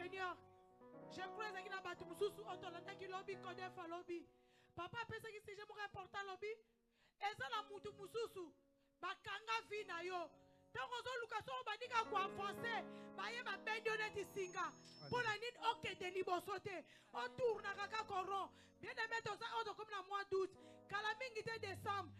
Seigneur. Je crois que na batu mususu otolanda ki lobby kodefa lobby. Papa pesa ki c'est important lobby. Eza la mutu mususu bakanga vina yo. Tango zo lukaso bandika ko avancer. Baye ba benyo neti singa. Pona nini okende libosote. On tourna kaka koron. Bien aimé to ça on comme na mois d'août. Kala mingi te décembre.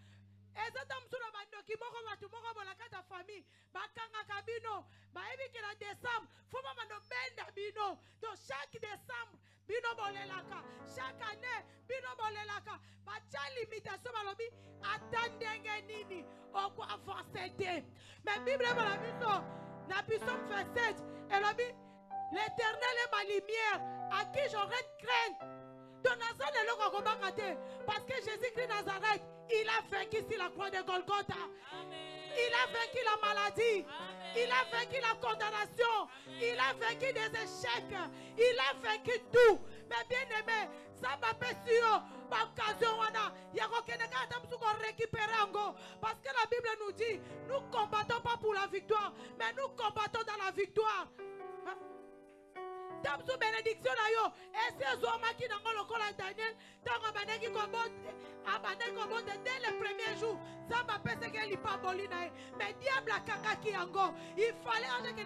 Ezata msura bandoki moko batu moko bolakata famille. Bakanga kabino. Baebi ke na décembre. Foma mando benda bino. Donc chaque décembre bino bolelaka. Chaque année bino bolelaka. Bacha limitation balobi attendenge nini oko avancer te. Mais Bible la biso na Psaume 27 elobi l'Éternel est ma lumière à qui j'aurais crainte. Donc Nazareth le loko kobanga te parce que Jésus-Christ Nazareth il a vaincu sur la croix de Golgotha. Il a vaincu la maladie. Il a vaincu la condamnation. Il a vaincu des échecs. Il a vaincu tout. Mais bien aimé, ça m'a fait sûr. Parce que la Bible nous dit, nous ne combattons pas pour la victoire, mais nous combattons dans la victoire. Sous bénédiction na yo et ces hommes qui n'ont pas le Daniel tant abandonné comme dès le premier jour ça m'a pensé qu'elle n'est pas bolina mais diable a kakaki ango il fallait que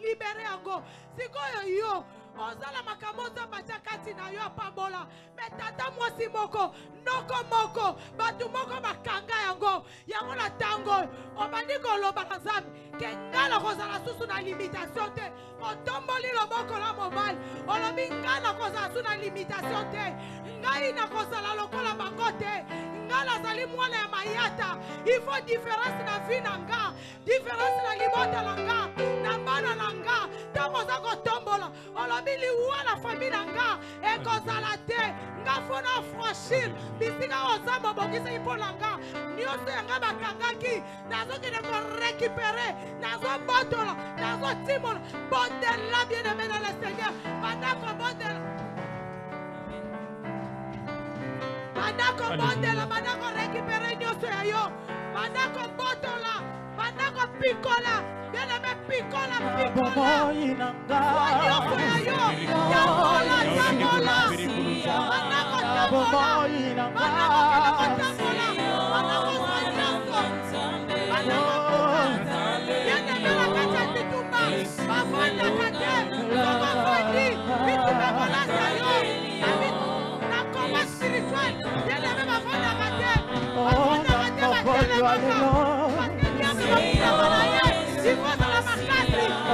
libérer ango si quoi yo ozala makamoza machakati na yo pambola mais tata moi si moko noko moko batu moko bakanga yango yango na tango obandi ko loba nzambe ke ngala kozala susu na limitation te otomboli loboko la mobile olobi ngala kozala susu na limitation te ngai na kozala lokola bango te ngala zali mwana ya mayata il faut différence na vie na nga différence na libota na nga na bana na nga tango za kotombola olobi liwa la famille na nga ekozala te nga fona franchir bisika ozamba bokisa ipola nga nyonso yanga bakangaki nazokende ko récupérer nazobotola nazotimola bondela bien aimé dans le Seigneur bandako bondela bandako bondela bandako récupérer nyonso ya yo bandako botola bandako pikola bien aimé pikola nyonso ya yo yamola yamola bandako tamola bandako tamola bandako nyonso bandako bien aimé la kata titumba bafanda kate bafandi bitumba kola sayo na combat spirituel bien aimé bafanda kate bafanda kate bakele baka il faut dans la makasi il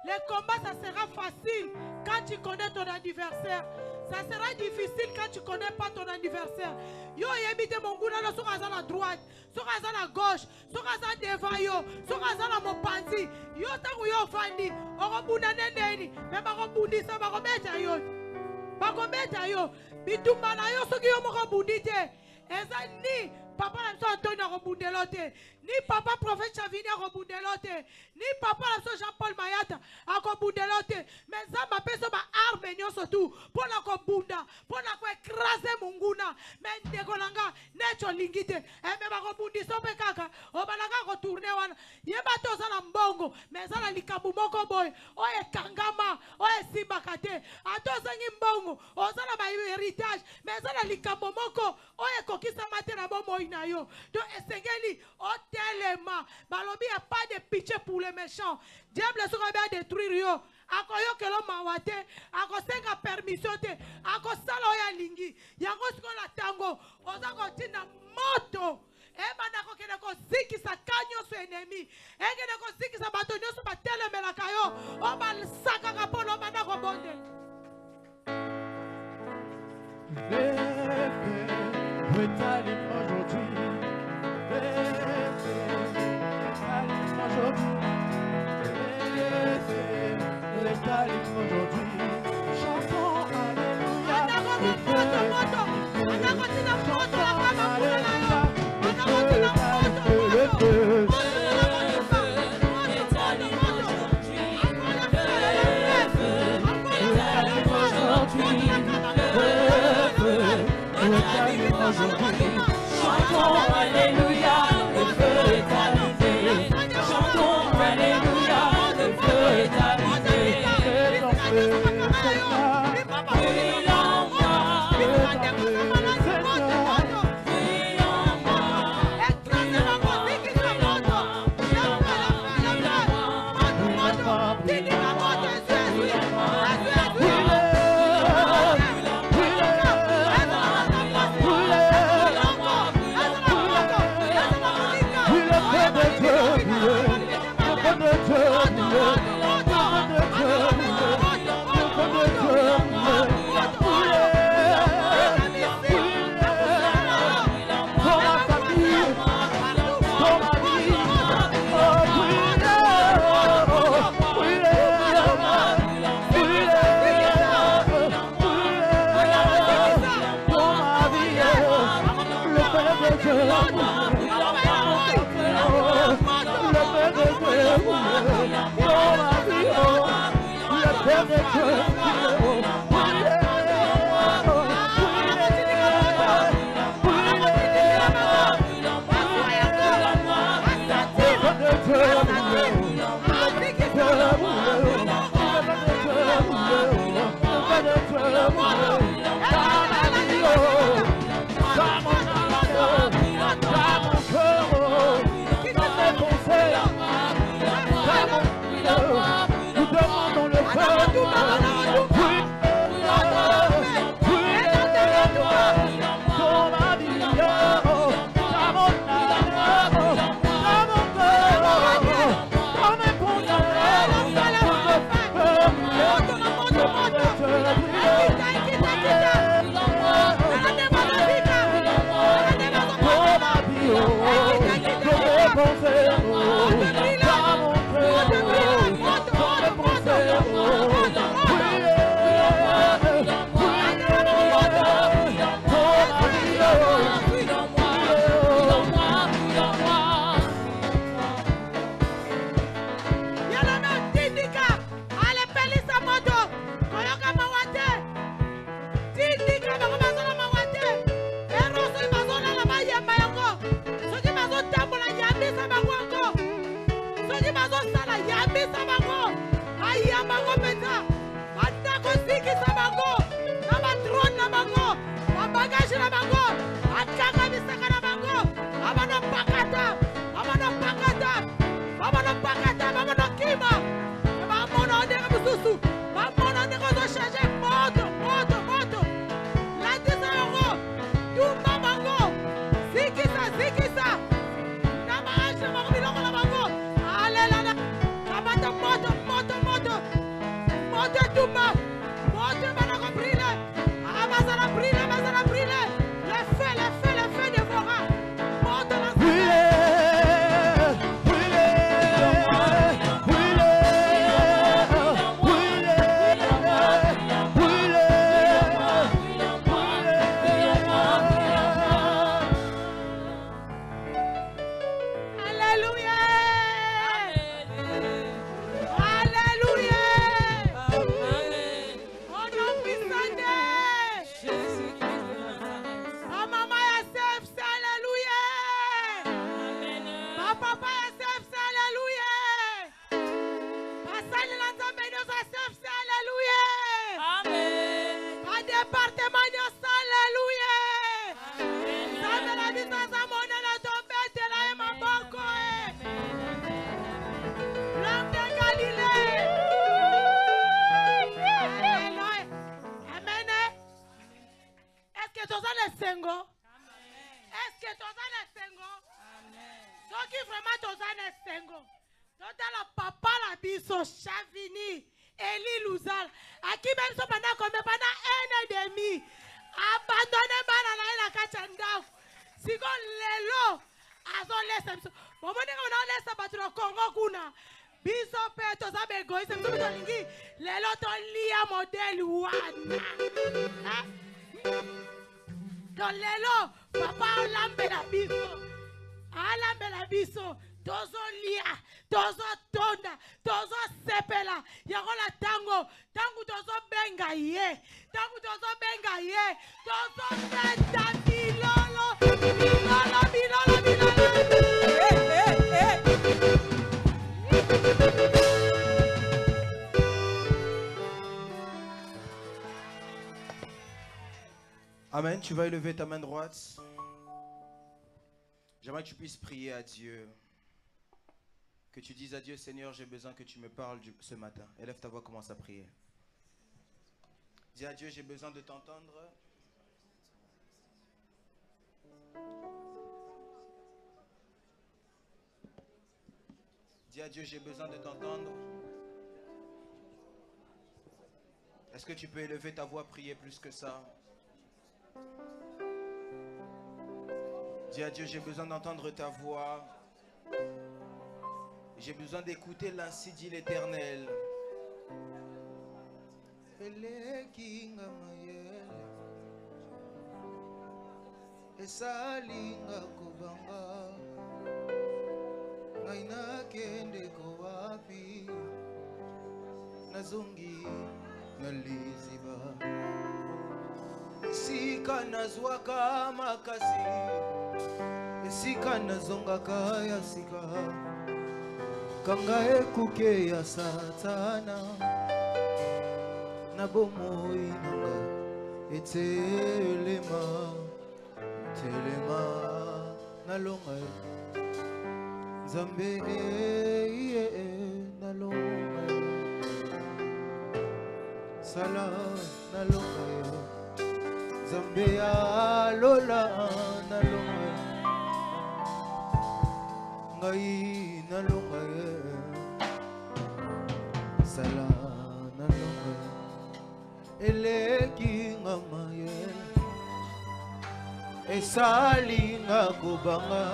le combat, ça sera facile quand tu connais ton adversaire. Ça sera difficile quand tu ne connais pas ton adversaire. Yo yebite monguna lo soka za la droite, soka za la gauche, soka za devant yo, soka za la mopanzi. Yo tangu yo fandi, okobunda nendeni, me bakobundisa bakobeta yo. Bakobeta yo, bitumba na yo soki yo moko bundite. Eza ni papa la mso Antonio akobundelote, ni papa prophète Chavini akobundelote, ni papa la mso Jean-Paul Mayata akobundelote. Mais ça m'appelle ma arme nyonso tout pour la kobunda, pour la ko écraser munguna. Mais ndekolanga necho lingite. E me bakobundisa pe kaka, obalanga ko tourner wana. Yeba to za na mbongo, mais za la likambu moko boy. Oye kangama, oye simbakate. Ato zangi mbongo, oza na ba héritage, mais za la likambu moko, oye kokisa matera bomo na yo. Donc esengeli otelema balobi a pas de pitié pour les méchants. Diable sera bien détruire yo. Akoyo kelo mawate, akosenga permission te, akosala oya lingi. Yango sikola tango, ozako tina moto. Eba nako kena ko ziki sa kanyo so ennemi. Ege nako ziki sa bato nyoso batele melakayo. Oba saka kapolo manako bonde. Chantons Alléluia, le feu est allumé. Chantons Alléluia, le feu est allumé. Brille en moi, brille en moi. Bitumba. Motumba na brûle. Amazana brûle, Amazana brûle. Le feu dévora. Monte la Chavini, Eli Luzal, à qui même sont pendant combien pendant un an et demi, abandonné par la Kachandaf. Si on l'élo, à son laisse, on va dire qu'on laisse à battre le Congo Kuna. Biso peto sabe égoïste, nous sommes lingi, l'élo ton lia modèle wana. Dans l'élo, papa lambe la biso, alambe la biso. Tozo lia, tozo tonda, tozo sepela, yagola tango tozo benga ye, tozo benga ye, tozo benda bilolo. Amen, tu vas élever ta main droite. J'aimerais que tu puisses prier à Dieu. Que tu dises à Dieu, Seigneur, j'ai besoin que tu me parles ce matin. Élève ta voix, commence à prier. Dis à Dieu, j'ai besoin de t'entendre. Dis à Dieu, j'ai besoin de t'entendre. Est-ce que tu peux élever ta voix, prier plus que ça? Dis à Dieu, j'ai besoin d'entendre ta voix. J'ai besoin d'écouter l'ainsi dit l'Éternel. Esalinga kubanga ngaina kende ko wapi nazongi naliziba sika nazwaka makasi sika nazonga kaya sika kanga ekuke ya satana na bomoi nanga etelema telema nalonga Zambe nalonga sala nalonga Zambe alola nalonga ngai nalonga sala nalonga eleki ngamaye esalinga kubanga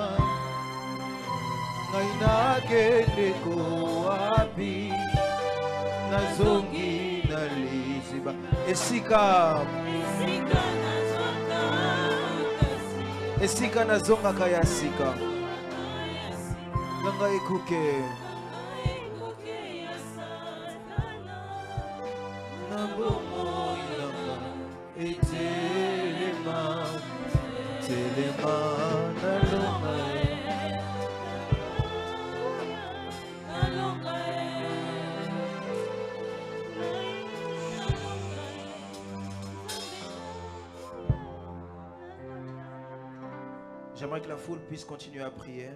ngai nakende ko wapi nazongi naliziba esika nazonga kaya sika nganga ekuke na bomoi nanga etelema telema nalonga J'aimerais que la foule puisse continuer à prier.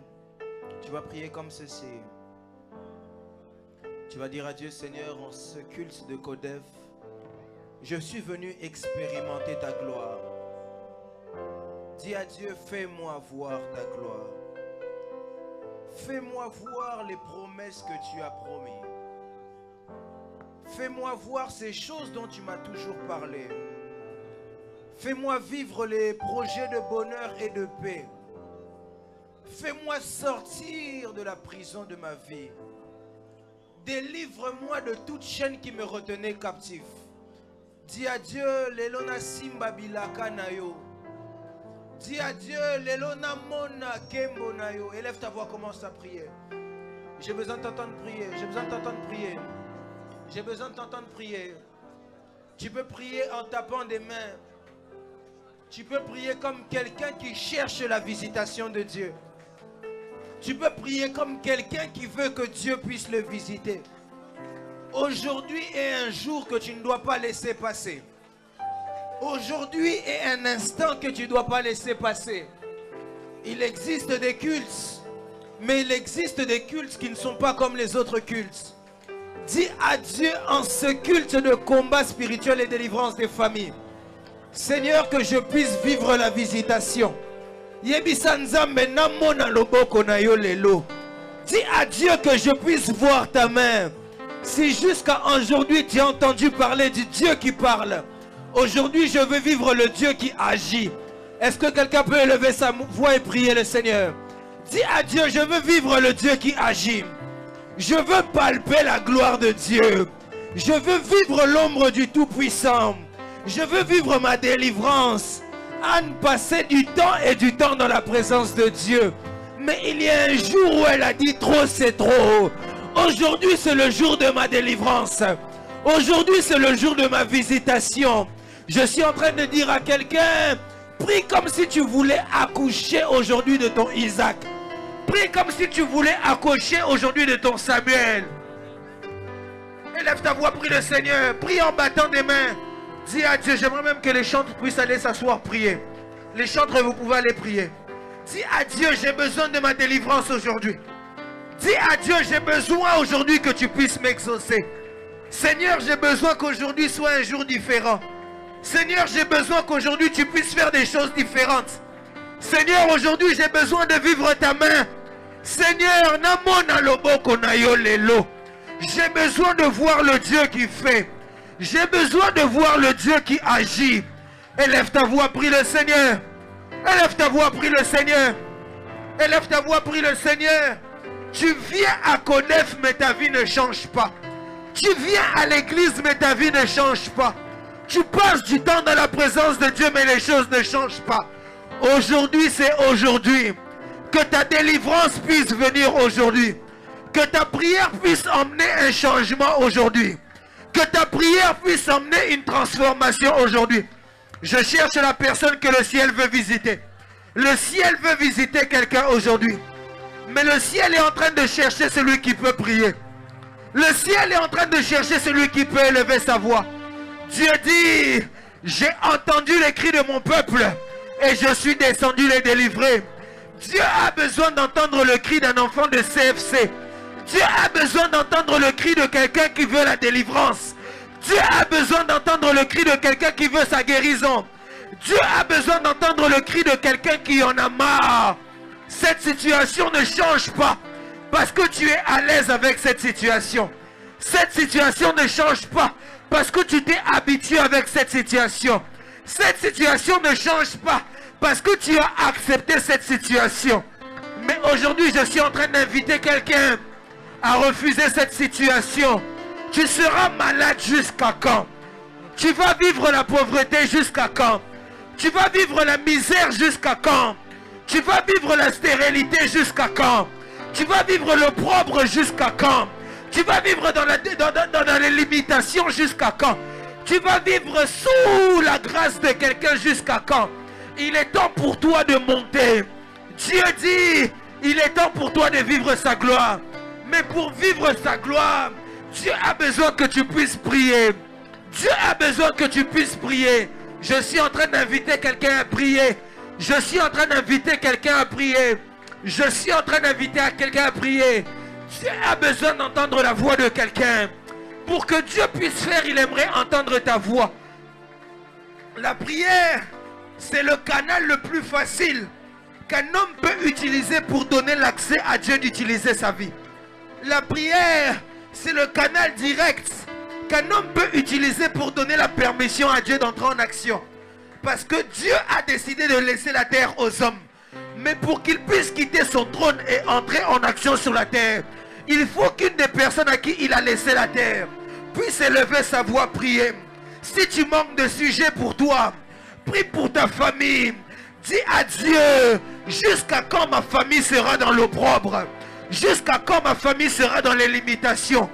Tu vas prier comme ceci. Tu vas dire à Dieu, Seigneur, en ce culte de Kodef, je suis venu expérimenter ta gloire. Dis à Dieu, fais-moi voir ta gloire. Fais-moi voir les promesses que tu as promis. Fais-moi voir ces choses dont tu m'as toujours parlé. Fais-moi vivre les projets de bonheur et de paix. Fais-moi sortir de la prison de ma vie. Délivre-moi de toute chaîne qui me retenait captif. Dis à Dieu, Lelona Simba Bilaka Nayo. Dis à Dieu, Lelona Mona Kembo Nayo. Élève ta voix, commence à prier. J'ai besoin de t'entendre prier. J'ai besoin de t'entendre prier. J'ai besoin de t'entendre prier. Tu peux prier en tapant des mains. Tu peux prier comme quelqu'un qui cherche la visitation de Dieu. Tu peux prier comme quelqu'un qui veut que Dieu puisse le visiter. Aujourd'hui est un jour que tu ne dois pas laisser passer. Aujourd'hui est un instant que tu ne dois pas laisser passer. Il existe des cultes, mais il existe des cultes qui ne sont pas comme les autres cultes. Dis à Dieu en ce culte de combat spirituel et délivrance des familles. Seigneur, que je puisse vivre la visitation. Dis à Dieu que je puisse voir ta main. Si jusqu'à aujourd'hui tu as entendu parler du Dieu qui parle, aujourd'hui je veux vivre le Dieu qui agit. Est-ce que quelqu'un peut élever sa voix et prier le Seigneur? Dis à Dieu, je veux vivre le Dieu qui agit. Je veux palper la gloire de Dieu. Je veux vivre l'ombre du Tout-Puissant. Je veux vivre ma délivrance. Anne passait du temps et du temps dans la présence de Dieu. Mais il y a un jour où elle a dit trop c'est trop. Aujourd'hui c'est le jour de ma délivrance. Aujourd'hui c'est le jour de ma visitation. Je suis en train de dire à quelqu'un, prie comme si tu voulais accoucher aujourd'hui de ton Isaac. Prie comme si tu voulais accoucher aujourd'hui de ton Samuel. Élève ta voix, prie le Seigneur. Prie en battant des mains. Dis à Dieu, j'aimerais même que les chantres puissent aller s'asseoir prier. Les chantres, vous pouvez aller prier. Dis à Dieu, j'ai besoin de ma délivrance aujourd'hui. Dis à Dieu, j'ai besoin aujourd'hui que tu puisses m'exaucer. Seigneur, j'ai besoin qu'aujourd'hui soit un jour différent. Seigneur, j'ai besoin qu'aujourd'hui tu puisses faire des choses différentes. Seigneur, aujourd'hui j'ai besoin de vivre ta main. Seigneur, j'ai besoin de voir le Dieu qui fait. J'ai besoin de voir le Dieu qui agit. Élève ta voix, prie le Seigneur. Élève ta voix, prie le Seigneur. Élève ta voix, prie le Seigneur. Tu viens à Konef, mais ta vie ne change pas. Tu viens à l'église, mais ta vie ne change pas. Tu passes du temps dans la présence de Dieu, mais les choses ne changent pas. Aujourd'hui, c'est aujourd'hui. Que ta délivrance puisse venir aujourd'hui. Que ta prière puisse emmener un changement aujourd'hui. Que ta prière puisse emmener une transformation aujourd'hui. Je cherche la personne que le ciel veut visiter. Le ciel veut visiter quelqu'un aujourd'hui. Mais le ciel est en train de chercher celui qui peut prier. Le ciel est en train de chercher celui qui peut élever sa voix. Dieu dit, j'ai entendu les cris de mon peuple et je suis descendu les délivrer. Dieu a besoin d'entendre le cri d'un enfant de CFC. Dieu a besoin d'entendre le cri de quelqu'un qui veut la délivrance. Dieu a besoin d'entendre le cri de quelqu'un qui veut sa guérison. Dieu a besoin d'entendre le cri de quelqu'un qui en a marre. Cette situation ne change pas parce que tu es à l'aise avec cette situation. Cette situation ne change pas parce que tu t'es habitué avec cette situation. Cette situation ne change pas parce que tu as accepté cette situation. Mais aujourd'hui, je suis en train d'inviter quelqu'un à refuser cette situation. Tu seras malade jusqu'à quand? Tu vas vivre la pauvreté jusqu'à quand? Tu vas vivre la misère jusqu'à quand? Tu vas vivre la stérilité jusqu'à quand? Tu vas vivre l'opprobre jusqu'à quand? Tu vas vivre dans les limitations jusqu'à quand? Tu vas vivre sous la grâce de quelqu'un jusqu'à quand? Il est temps pour toi de monter. Dieu dit, il est temps pour toi de vivre sa gloire. Mais pour vivre sa gloire, Dieu a besoin que tu puisses prier. Dieu a besoin que tu puisses prier. Je suis en train d'inviter quelqu'un à prier. Je suis en train d'inviter quelqu'un à prier. Je suis en train d'inviter quelqu'un à prier. Dieu a besoin d'entendre la voix de quelqu'un. Pour que Dieu puisse faire, il aimerait entendre ta voix. La prière, c'est le canal le plus facile qu'un homme peut utiliser pour donner l'accès à Dieu d'utiliser sa vie. La prière, c'est le canal direct qu'un homme peut utiliser pour donner la permission à Dieu d'entrer en action. Parce que Dieu a décidé de laisser la terre aux hommes. Mais pour qu'il puisse quitter son trône et entrer en action sur la terre, il faut qu'une des personnes à qui il a laissé la terre puisse élever sa voix, prier. Si tu manques de sujet pour toi, prie pour ta famille. Dis à Dieu, jusqu'à quand ma famille sera dans l'opprobre? Jusqu'à quand ma famille sera dans les limitations?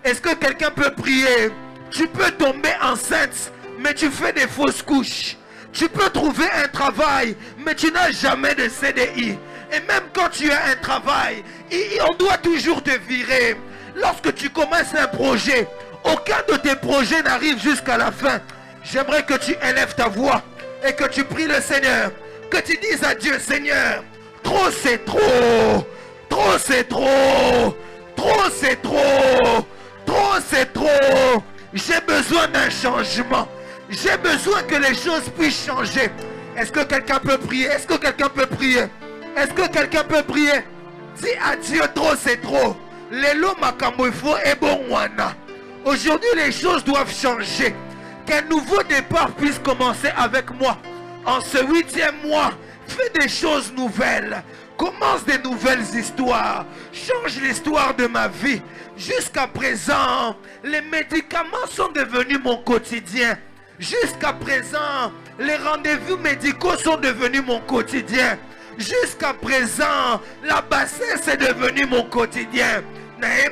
Est-ce que quelqu'un peut prier? Tu peux tomber enceinte, mais tu fais des fausses couches. Tu peux trouver un travail, mais tu n'as jamais de CDI. Et même quand tu as un travail, on doit toujours te virer. Lorsque tu commences un projet, aucun de tes projets n'arrive jusqu'à la fin. J'aimerais que tu élèves ta voix et que tu pries le Seigneur. Que tu dises à Dieu, Seigneur, trop c'est trop. Trop c'est trop. Trop c'est trop. Trop c'est trop. J'ai besoin d'un changement. J'ai besoin que les choses puissent changer. Est-ce que quelqu'un peut prier? Est-ce que quelqu'un peut prier? Est-ce que quelqu'un peut prier? Dis à Dieu, trop c'est trop. Lelo makambo ifo et bon wana. Aujourd'hui, les choses doivent changer. Qu'un nouveau départ puisse commencer avec moi. En ce 8e mois, fais des choses nouvelles. Commence des nouvelles histoires. Change l'histoire de ma vie. Jusqu'à présent, les médicaments sont devenus mon quotidien. Jusqu'à présent, les rendez-vous médicaux sont devenus mon quotidien. Jusqu'à présent, la bassesse est devenue mon quotidien. Mais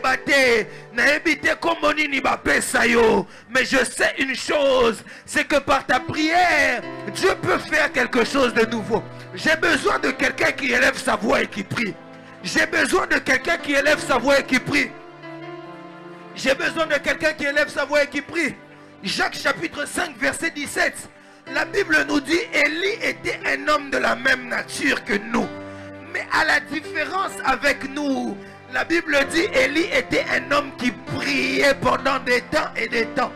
je sais une chose, c'est que par ta prière, Dieu peut faire quelque chose de nouveau. J'ai besoin de quelqu'un qui élève sa voix et qui prie. J'ai besoin de quelqu'un qui élève sa voix et qui prie. J'ai besoin de quelqu'un qui élève sa voix et qui prie. Jacques chapitre 5 verset 17. La Bible nous dit, Élie était un homme de la même nature que nous. Mais à la différence avec nous, la Bible dit, Élie était un homme qui priait pendant des temps et des temps.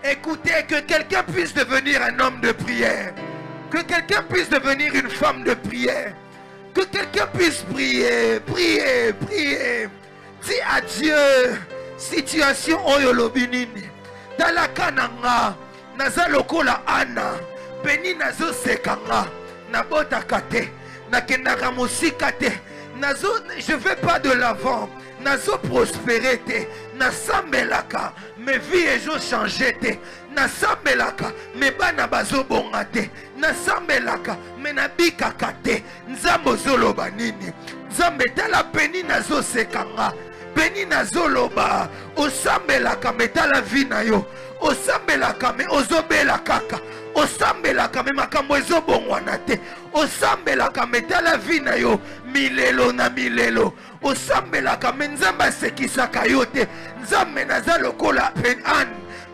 Écoutez, que quelqu'un puisse devenir un homme de prière. Que quelqu'un puisse devenir une femme de prière. Que quelqu'un puisse prier, prier, prier. Dis à Dieu, situation oyolobinini. Talakananga, naza lokola ana, beni nazo sekanga, nabota kate, nakendaka mosika te, nazo, je vais pas de l'avant, nazo prospérité, nasambelaka, mes vies ejo changé te, nasambelaka, mes bana bazo bongate, nasambelaka, menabika kate, nzambo zoloba nini, nzambe tala beni nazo sekanga. Beni nazoloba, osambelaka metala vina yo, osambelaka me ozobela kaka, osambelaka me makambo ezobongwana te, osambelaka metala vina yo, milelo na milelo, osambelaka me nzambe asekisaka yo te, nzambe naza lokola penan,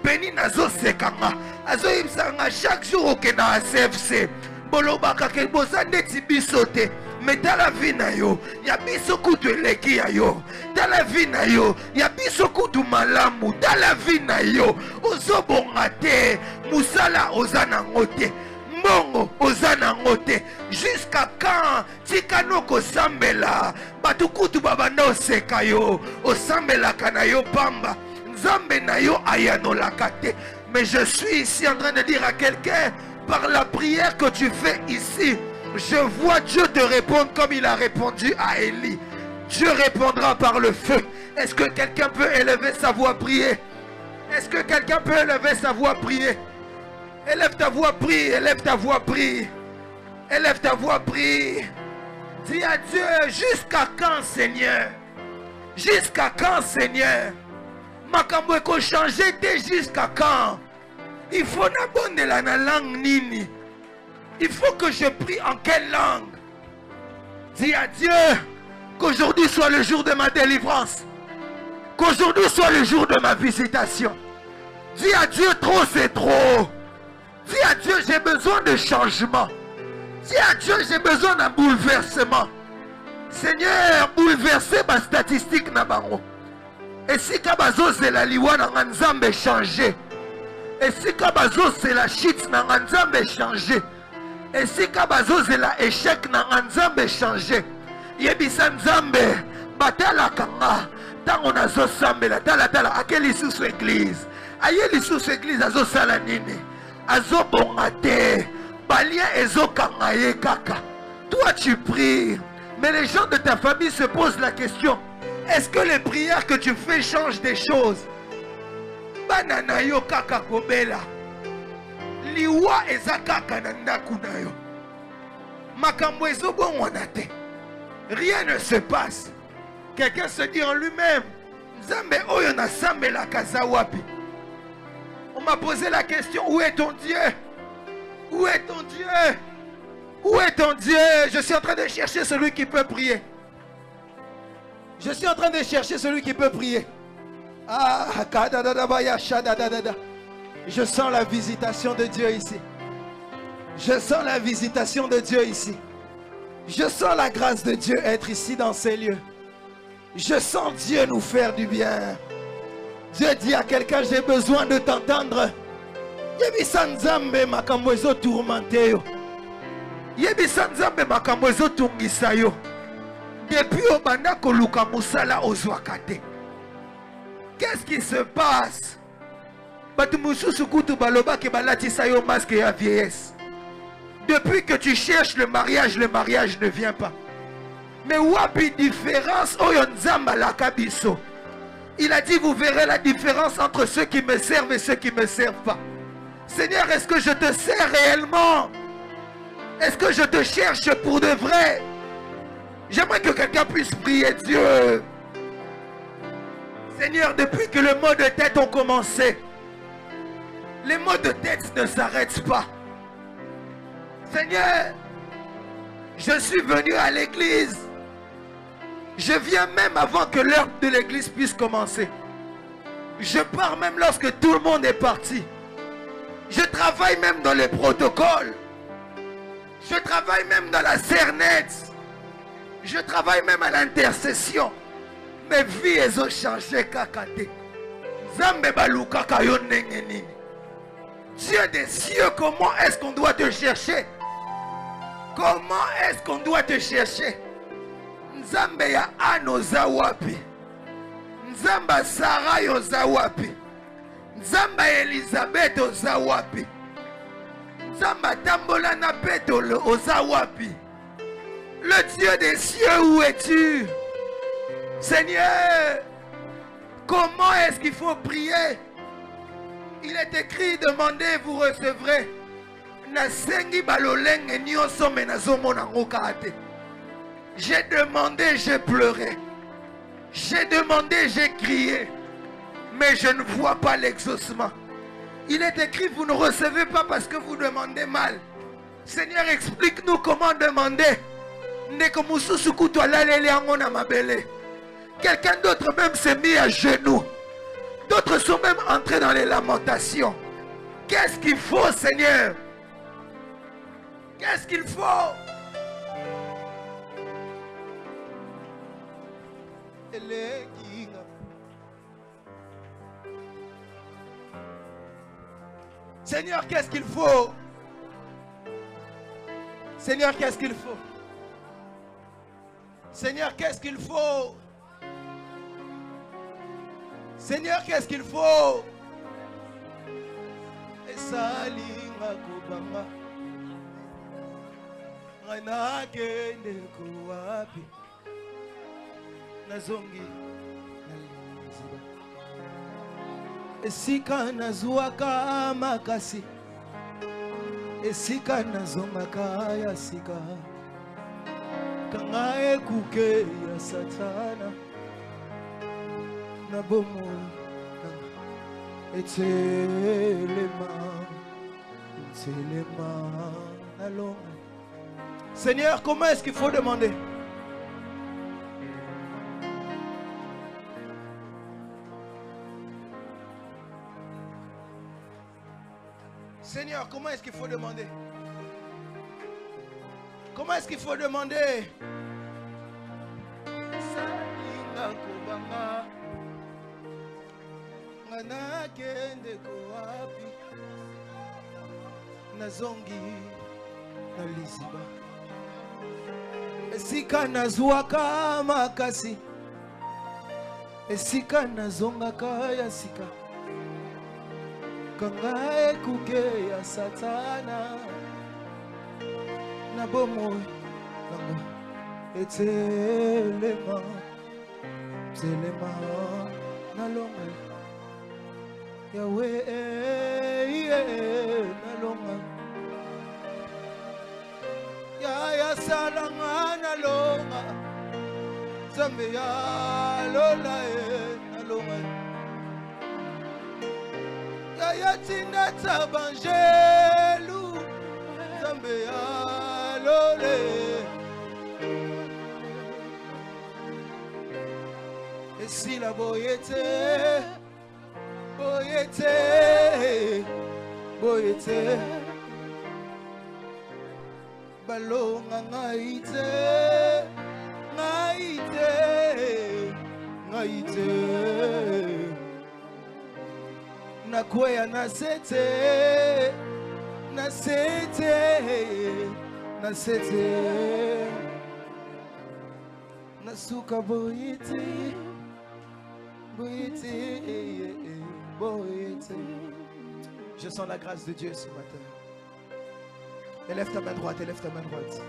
beni nazosekanga, azoyebisanga chaque jour okenda à CFC, bolobaka ke boza ndeti biso te. Mais dans la vie na yo, ya biso kutu eleki ya yo. Dans la vie na yo, ya biso kutu malamu. Dans la vie na yo, ozobonga te, musala ozana ngote, mbongo ozana ngote. Jusqu'à quand tikano ko sambela, batu kutu babanda oseka yo, osambela kana yo pamba, nzambe na yo ayano lakate. Mais je suis ici en train de dire à quelqu'un, par la prière que tu fais ici, je vois Dieu te répondre comme il a répondu à Élie. Dieu répondra par le feu. Est-ce que quelqu'un peut élever sa voix, prier? Est-ce que quelqu'un peut élever sa voix, prier? Élève ta voix, prie. Élève ta voix, prie. Élève ta voix, prie. Dis à Dieu, jusqu'à quand, Seigneur? Jusqu'à quand, Seigneur? Makambo eko changer te jusqu'à quand? Il faut n'abonner la langue nini. Il faut que je prie en quelle langue? Dis à Dieu qu'aujourd'hui soit le jour de ma délivrance. Qu'aujourd'hui soit le jour de ma visitation. Dis à Dieu, trop c'est trop. Dis à Dieu, j'ai besoin de changement. Dis à Dieu, j'ai besoin d'un bouleversement. Seigneur, bouleverser ma statistique na bango. Et si kabazo c'est la liwa na nzambe changer. Et si kabazo c'est la shit na nzambe changer. Et si kabazo c'est la échec na nzambe changer. Yebisa Nzambe, batala kanga. Tango nazo sambela, tala akeli sous église. Ayeli sous église azo sala nini. Azo bongate. Balien ezo kangaye kaka. Toi tu pries. Mais les gens de ta famille se posent la question. Est-ce que les prières que tu fais changent des choses? Banana yo kaka kobela. Liwa eza kaka na ndaku na yo. Makambo ezo bongwana te. Rien ne se passe. Quelqu'un se dit en lui-même, Nzambe oyo na sambela kaza wapi? On m'a posé la question, où est ton Dieu? Où est ton Dieu? Où est ton Dieu? Je suis en train de chercher celui qui peut prier. Je suis en train de chercher celui qui peut prier. Ah, je sens la visitation de Dieu ici. Je sens la visitation de Dieu ici. Je sens la grâce de Dieu être ici dans ces lieux. Je sens Dieu nous faire du bien. Dieu dit à quelqu'un, j'ai besoin de t'entendre. Yebisa Nzambe makambo ezo tourmenté yo. Yebisa Nzambe makambo ezo tungisa yo. Depuis obanda koluka musala ozwaka te. Qu'est-ce qui se passe? Batu mususu kutu baloba ke balatisa yo masque ya vieillesse. Depuis que tu cherches le mariage ne vient pas. Mais wapi différence oyo Nzamba la kabiso. Il a dit, vous verrez la différence entre ceux qui me servent et ceux qui ne me servent pas. Seigneur, est-ce que je te sers réellement? Est-ce que je te cherche pour de vrai? J'aimerais que quelqu'un puisse prier Dieu. Seigneur, depuis que les maux de tête ont commencé, les maux de tête ne s'arrêtent pas. Seigneur, je suis venu à l'église. Je viens même avant que l'heure de l'église puisse commencer. Je pars même lorsque tout le monde est parti. Je travaille même dans les protocoles. Je travaille même dans la Cernet. Je travaille même à l'intercession. Mes vies elles ont changé kakate. Zambe baluka kayo nengeni. Dieu des cieux, comment est-ce qu'on doit te chercher? Comment est-ce qu'on doit te chercher? Nzambe ya ano za wapi? Nzamba Sarah yo za wapi? Nzamba Elisabeth oza wapi? Nzamba Tambola na Petolo oza wapi? Le Dieu des cieux, où es-tu? Seigneur, comment est-ce qu'il faut prier? Il est écrit, demandez, vous recevrez. Nasengi baloleng nyoso menazomo nangokate. J'ai demandé, j'ai pleuré. J'ai demandé, j'ai crié. Mais je ne vois pas l'exaucement. Il est écrit, vous ne recevez pas parce que vous demandez mal. Seigneur, explique-nous comment demander. Quelqu'un d'autre même s'est mis à genoux. D'autres sont même entrés dans les lamentations. Qu'est-ce qu'il faut, Seigneur? Qu'est-ce qu'il faut? Seigneur, qu'est-ce qu'il faut? Seigneur, qu'est-ce qu'il faut? Seigneur, qu'est-ce qu'il faut? Seigneur, qu'est-ce qu'il faut? Esalinga kubanga ngana kende kuwapi nazongi naliziba esika nazuaka makasi esika nazongaka ya sika kanga ekuke ya satana na bomo etelema allons. Seigneur, comment est-ce qu'il faut demander? Seigneur, comment est-ce qu'il faut demander? Comment est-ce qu'il faut demander? Nazongi naliziba esika nazwaka makasi esika nazongaka ya sika kanga ekuke ya satana na bomoi nanga etelema telema na longa yawe na longa ya salanga na longa zambe ya lola na longa ya tinda tabangelu zambe ya lole esila boyete boyete boyete balonga ngaite ngaite ngaite nakwea nasete nasete nasete nasuka boyete boyete boyete. Je sens la grâce de Dieu ce matin. Élève ta main droite, élève ta main droite.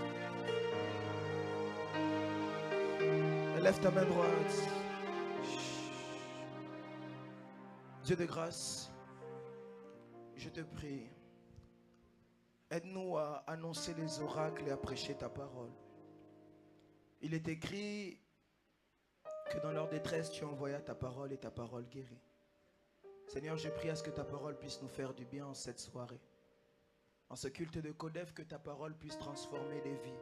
Élève ta main droite. Dieu de grâce, je te prie, aide-nous à annoncer les oracles et à prêcher ta parole. Il est écrit que dans leur détresse, tu envoyas ta parole et ta parole guérit. Seigneur, je prie à ce que ta parole puisse nous faire du bien en cette soirée. En ce culte de Codef, que ta parole puisse transformer les vies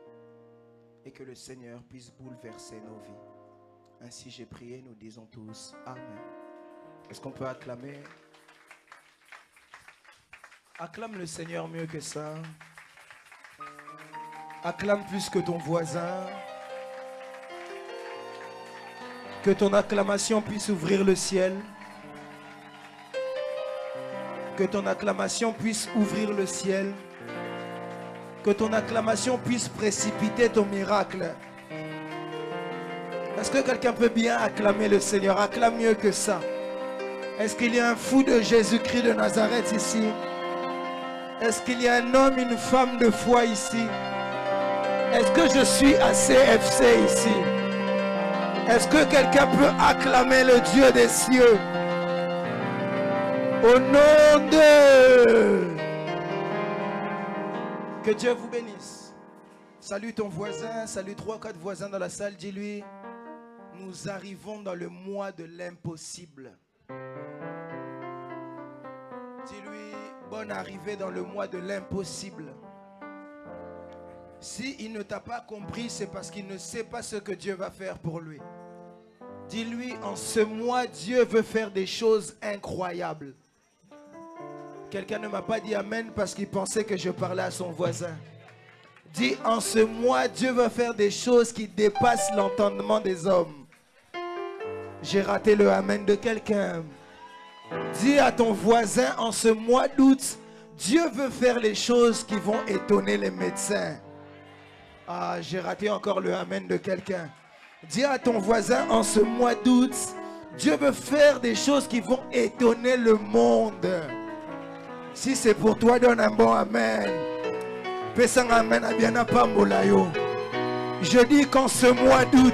et que le Seigneur puisse bouleverser nos vies. Ainsi j'ai prié, nous disons tous Amen. Est-ce qu'on peut acclamer? Acclame le Seigneur mieux que ça. Acclame plus que ton voisin. Que ton acclamation puisse ouvrir le ciel. Que ton acclamation puisse ouvrir le ciel. Que ton acclamation puisse précipiter ton miracle. Est-ce que quelqu'un peut bien acclamer le Seigneur? Acclame mieux que ça. Est-ce qu'il y a un fou de Jésus-Christ de Nazareth ici? Est-ce qu'il y a un homme, une femme de foi ici? Est-ce que je suis à CFC ici? Est-ce que quelqu'un peut acclamer le Dieu des cieux? Au nom de... Que Dieu vous bénisse. Salue ton voisin, salue 3-4 voisins dans la salle, dis-lui, nous arrivons dans le mois de l'impossible. Dis-lui, bonne arrivée dans le mois de l'impossible. S'il ne t'a pas compris, c'est parce qu'il ne sait pas ce que Dieu va faire pour lui. Dis-lui, en ce mois, Dieu veut faire des choses incroyables. Quelqu'un ne m'a pas dit Amen parce qu'il pensait que je parlais à son voisin. Dis, en ce mois, Dieu veut faire des choses qui dépassent l'entendement des hommes. J'ai raté le Amen de quelqu'un. Dis à ton voisin, en ce mois d'août, Dieu veut faire les choses qui vont étonner les médecins. Ah, j'ai raté encore le Amen de quelqu'un. Dis à ton voisin, en ce mois d'août, Dieu veut faire des choses qui vont étonner le monde. Si c'est pour toi, donne un bon Amen. Je dis qu'en ce mois d'août,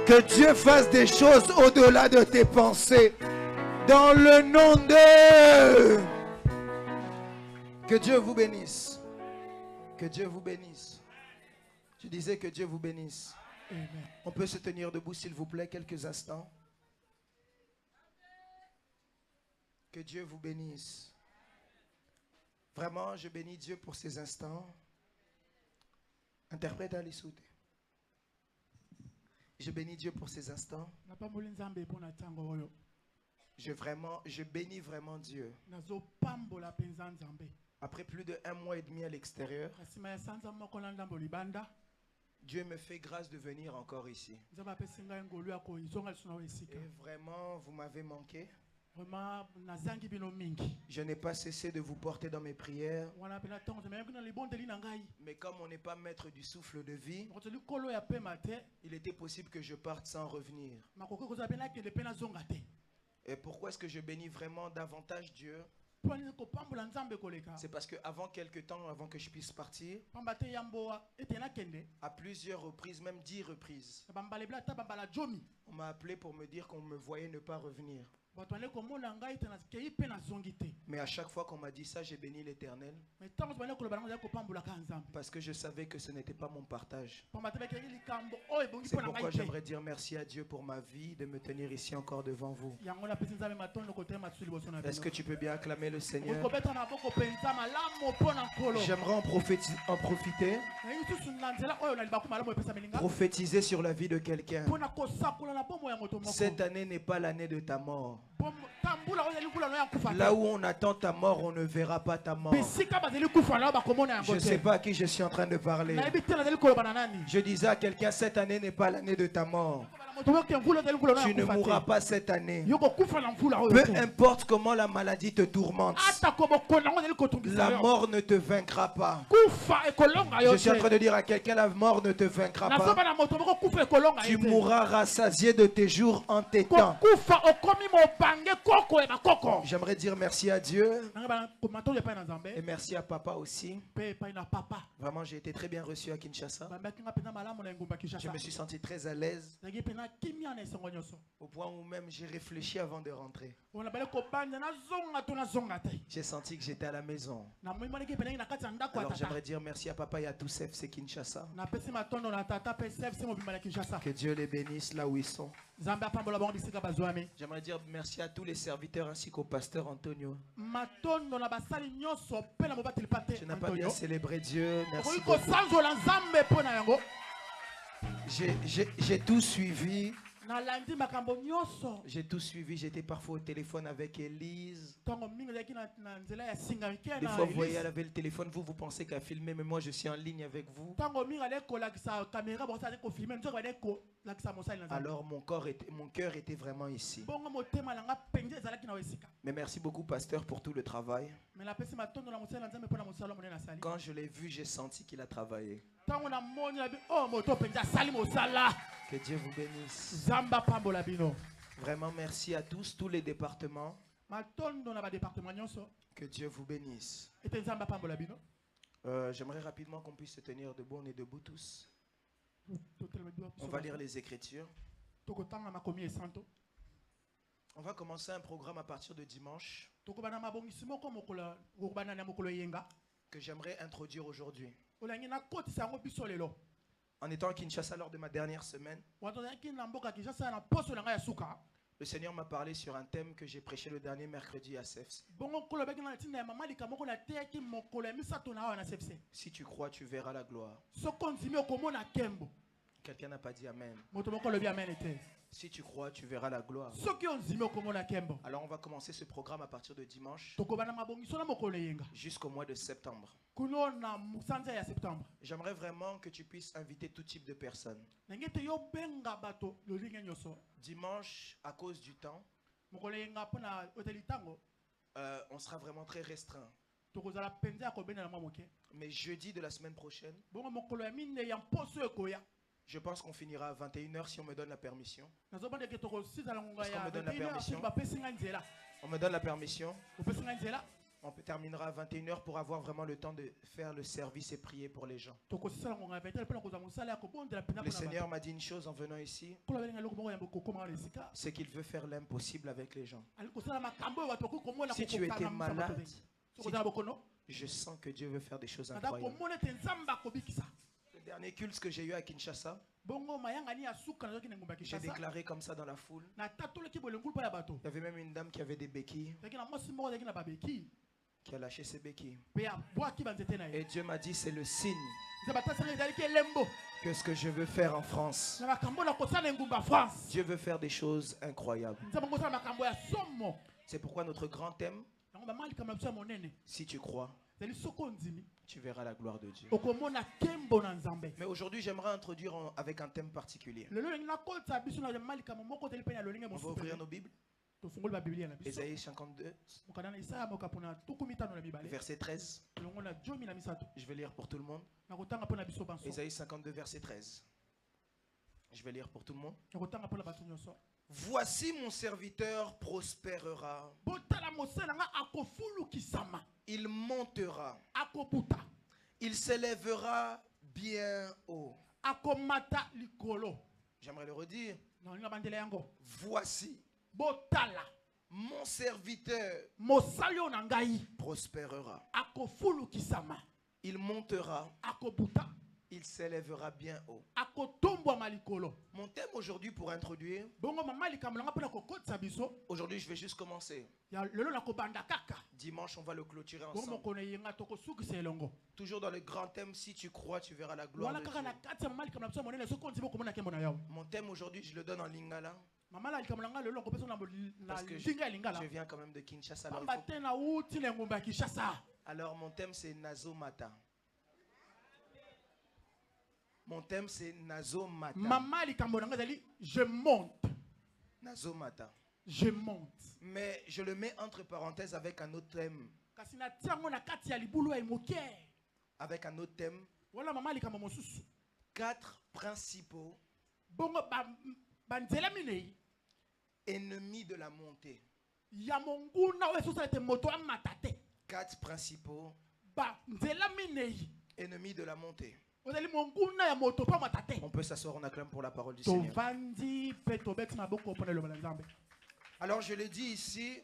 que Dieu fasse des choses au-delà de tes pensées. Dans le nom de... Que Dieu vous bénisse. Que Dieu vous bénisse. Je disais que Dieu vous bénisse. Amen. On peut se tenir debout s'il vous plaît quelques instants. Que Dieu vous bénisse. Vraiment, je bénis Dieu pour ces instants. Interprète à l'issoute. Je bénis Dieu pour ces instants. Je bénis vraiment Dieu. Après plus de 1 mois et demi à l'extérieur, Dieu me fait grâce de venir encore ici. Et vraiment, vous m'avez manqué. Vraiment, nazangi bino mingi. Je n'ai pas cessé de vous porter dans mes prières. Wana pena tongo zeme kuna libondeli na ngai. Mais comme on n'est pas maître du souffle de vie, Ngoteli kolo ya pema te. il était possible que je parte sans revenir. Makoko koza pena ke de pena zonga te. Et pourquoi est-ce que je bénis vraiment davantage Dieu? Pwani ko pambola nzambe koleka. C'est parce que avant quelques temps, avant que je puisse partir, Pambate yamboa etena kende. à plusieurs reprises, même 10 reprises, Bambale bla ta bambala jomi. on m'a appelé pour me dire qu'on me voyait ne pas revenir. Batwane ko mona ngai tena kei pena zongi te. Mais à chaque fois qu'on m'a dit ça, j'ai béni l'Éternel Mais tango zbane ko bana ko pambola ka nzambe. parce que je savais que ce n'était pas mon partage. Pambate ba kei likambo oy bongi C'est pona pourquoi ngai te. j'aimerais dire merci à Dieu pour ma vie, de me tenir ici encore devant vous. Yango na pesi nzambe matondo ko tema tsuli boso na Est-ce que tu peux bien acclamer le Seigneur? ko beta na boko penza malamo pona nkolo. J'aimerais en profiter, Ngai tusu na nzela oyo na libaku malamo epesa melinga. prophétiser sur la vie de quelqu'un. Pona ko sakola na bomo ya moto moko. Cette année n'est pas l'année de ta mort. Tambula oyo likula no ya kufa. Là où on attend ta mort, on ne verra pas ta mort. Bisika bazeli kufa na ba komona yango Je te. ne sais pas à qui je suis en train de parler. Na ebi tena zeli koloba na nani. Je disais à quelqu'un, cette année n'est pas l'année de ta mort. Moto moko ya mvula zeli kula no ya Tu ne kufa te. mourras pas cette année. Yoko kufa na mvula oyo. Peu te. importe comment la maladie te tourmente, Ata ko bokona ngo zeli kotungisa la yo. mort ne te vaincra pas. Kufa ekolonga yo Je suis en te. train de dire à quelqu'un, la mort ne te vaincra Na soba pas. na moto moko kufa ekolonga Tu yo te. mourras rassasié de tes jours en tes Ko temps. kufa okomi mobange koko e bakoko. J'aimerais dire merci à Dieu Nanga ba ko matondo pa na nzambe. et merci à papa aussi. Pe pa na papa. Vraiment, j'ai été très bien reçu à Kinshasa. Bamba kinga pena malamu na ngumba Je Kinshasa. me suis senti très à l'aise Nagi pena kimia na esongo nyoso. au point où même j'ai réfléchi avant de rentrer. Ona bale ko banda na zonga to na zonga te. J'ai senti que j'étais à la maison. Na moi mani ke pena na kati ya ndako Alors atata. j'aimerais dire merci à papa et à tous FC Kinshasa. Na pesi matondo na tata pe sef se mobimba na Kinshasa. Que Dieu les bénisse là où ils sont. Nzambe apambola bango bisika bazwami. J'aimerais dire merci à tous les serviteurs ainsi qu'au pasteur Antonio. Matondo na basali nyonso pe na mobateli pate. Tu n'as pas bien célébré Dieu. Merci Okoki ko beaucoup. sanzola nzambe po na yango. J'ai tout suivi. Na landi makambo nyonso. J'ai tout suivi. J'étais parfois au téléphone avec Élise. Tongo mingi zaki na nzela ya singa ke Des na. fois, vous voyez, elle avait le téléphone. Vous pensez qu'à filmer, mais moi, je suis en ligne avec vous. Tango mingi ale ko lakisa caméra bo sa ko filmer nzo ba ko lakisa mosali na nzambe. Alors, mon cœur était vraiment ici. Bongo motema langa penje ezalaki na wesika. Mais merci beaucoup, pasteur, pour tout le travail. Mais la pesi matondo na mosali na nzambe po na mosala monene na sali. Quand je l'ai vu, j'ai senti qu'il a travaillé. Tango na moni na bi oh moto penje sali mosala. Que Dieu vous bénisse. Zamba pambola bino. Vraiment, merci à tous les départements. Matondo na ba département nyonso. Que Dieu vous bénisse. Ete nzamba pambola bino. J'aimerais rapidement qu'on puisse se tenir debout. On est debout tous. On va lire les Écritures. Tokotanga makomi esanto. On va commencer un programme à partir de dimanche Tokobana mabongisi moko mokola ngobana na mokolo yenga. que j'aimerais introduire aujourd'hui. Olangi na kotisa yango biso lelo. En étant à Kinshasa lors de ma dernière semaine, Watozaki na mboka Kinshasa na poso na ngai ya suka. le Seigneur m'a parlé sur un thème que j'ai prêché le dernier mercredi à CEFS. Bongo kolobeki na tinda ya mama likamoko na teki mokolo ya misato na awa na sepse. Si tu crois, tu verras la gloire. Soko nzimi okomona kembo. Quelqu'un n'a pas dit Amen. Moto moko lobi amen ete. Si tu crois, tu verras la gloire. Soki onzimi okomona kembo. Alors on va commencer ce programme à partir de dimanche Tokobana mabongiso na mokolo yenga. jusqu'au mois de septembre. Kuno na musanza ya septembre. J'aimerais vraiment que tu puisses inviter tout type de personnes. Nangete yo benga bato lolinga nyoso. Dimanche, à cause du temps, Mokolo yenga pona hoteli tango. on sera vraiment très restreint. Tokozala penza ya kobena na mwa moke. Mais jeudi de la semaine prochaine, Bongo mokolo ya mine ya mposo ekoya. je pense qu'on finira à 21h si on me donne la permission. Nazobande ke tokosizala ngonga Est-ce qu'on ya. me donne la permission? Bapesinga nzela. On me donne la permission. Bapesinga nzela. On terminera à 21h pour avoir vraiment le temps de faire le service et prier pour les gens. Tokosizala ngonga ya 21 pona koza mosala ya kobondela pena Le pona. Seigneur m'a dit une chose en venant ici, Kola benga loko moko ya kokoma na esika. c'est qu'il veut faire l'impossible avec les gens. Ali kosala makambo ya bato komona Si tu étais malade, Tokozala bokono. je sens que Dieu veut faire des choses Nada incroyables. komona te nzamba kobikisa. Le dernier culte que j'ai eu à Kinshasa, Bongo mayanga ni asuka na yoki ngumba j'ai Kinshasa. déclaré comme ça dans la foule. Na tatolo ki bolengulu pa ya bato. Il y avait même une dame qui avait des béquilles, Yaki na mosi moko yaki na babeki. qui a lâché ses béquilles. Pe ya bwa ki banzete na ye. Et Dieu m'a dit, c'est le signe Nzaba tasanga ezali ki elembo. que ce que je veux faire en France. Na makambo na kosala ngumba France. Dieu veut faire des choses incroyables. Nzaba kosala makambo ya somo. C'est pourquoi notre grand thème, Yango ba mali kama biso monene. si tu crois, Zali soko nzimi. tu verras la gloire de Dieu. Okomona kembo na nzambe. Mais aujourd'hui, j'aimerais introduire avec un thème particulier. Lelo ngi na kota biso na mali kama moko teli pe na lolinga On va mosusu. ouvrir nos Bibles. tofungoli ba Biblia na biso. Ésaïe 52, Mokana Isaya mokapona tukumitano na mibale. verset 13. Longo na jomi na misato. Je vais lire pour tout le monde. Nakotanga pona biso banso. Ésaïe 52, verset 13. Je vais lire pour tout le monde. Nakotanga pona bato nyonso. Voici mon serviteur prospérera. Botala mosala nga akofulu kisama. Il montera. Akobuta. Il s'élèvera bien haut. Akomata likolo. J'aimerais le redire. Nalinga bandela yango. Voici Botala. mon serviteur Mosalio na ngai prospérera. akofulu kisama. Il montera. Akobuta. Il s'élèvera bien haut. Akotombwa malikolo. Mon thème aujourd'hui pour introduire. Bongo mama likamulanga pona kokotsa biso. Aujourd'hui, je vais juste commencer. Ya lelo na kobanda kaka. Dimanche, on va le clôturer Bongo ensemble. mokone yenga toko sukisa elongo. Toujours dans le grand thème, si tu crois, tu verras la gloire Wala de kaka na Dieu. kati ya mama likamula biso monene soko nzibo komona kembo na yawe. Mon thème aujourd'hui, je le donne en lingala. Mama la likamulanga lelo kopesa na Parce que linga lingala. je viens quand même de Kinshasa. Alors, Pamba tena uti na ngomba ya Kinshasa. alors, mon thème, c'est Nazo Mata. Mon thème, c'est Nazo Mata. Mama likamulanga zali je monte. Nazo Mata. Je monte. Mais je le mets entre parenthèses avec un autre thème. Kasi na tiango na kati ya libulu ya moke. Avec un autre thème. Wala mama likambo mosusu. 4 principaux Bongo banzela minei ennemis de la montée. ya monguna oyo esusa ete moto amata te. 4 principaux Banzela minei ennemis de la montée. ozali monguna ya moto po amata te. On peut s'asseoir, on acclame pour la parole du Seigneur. Tovandi pe tobeti maboko mpona eloba na Nzambe. Alors je l'ai dit ici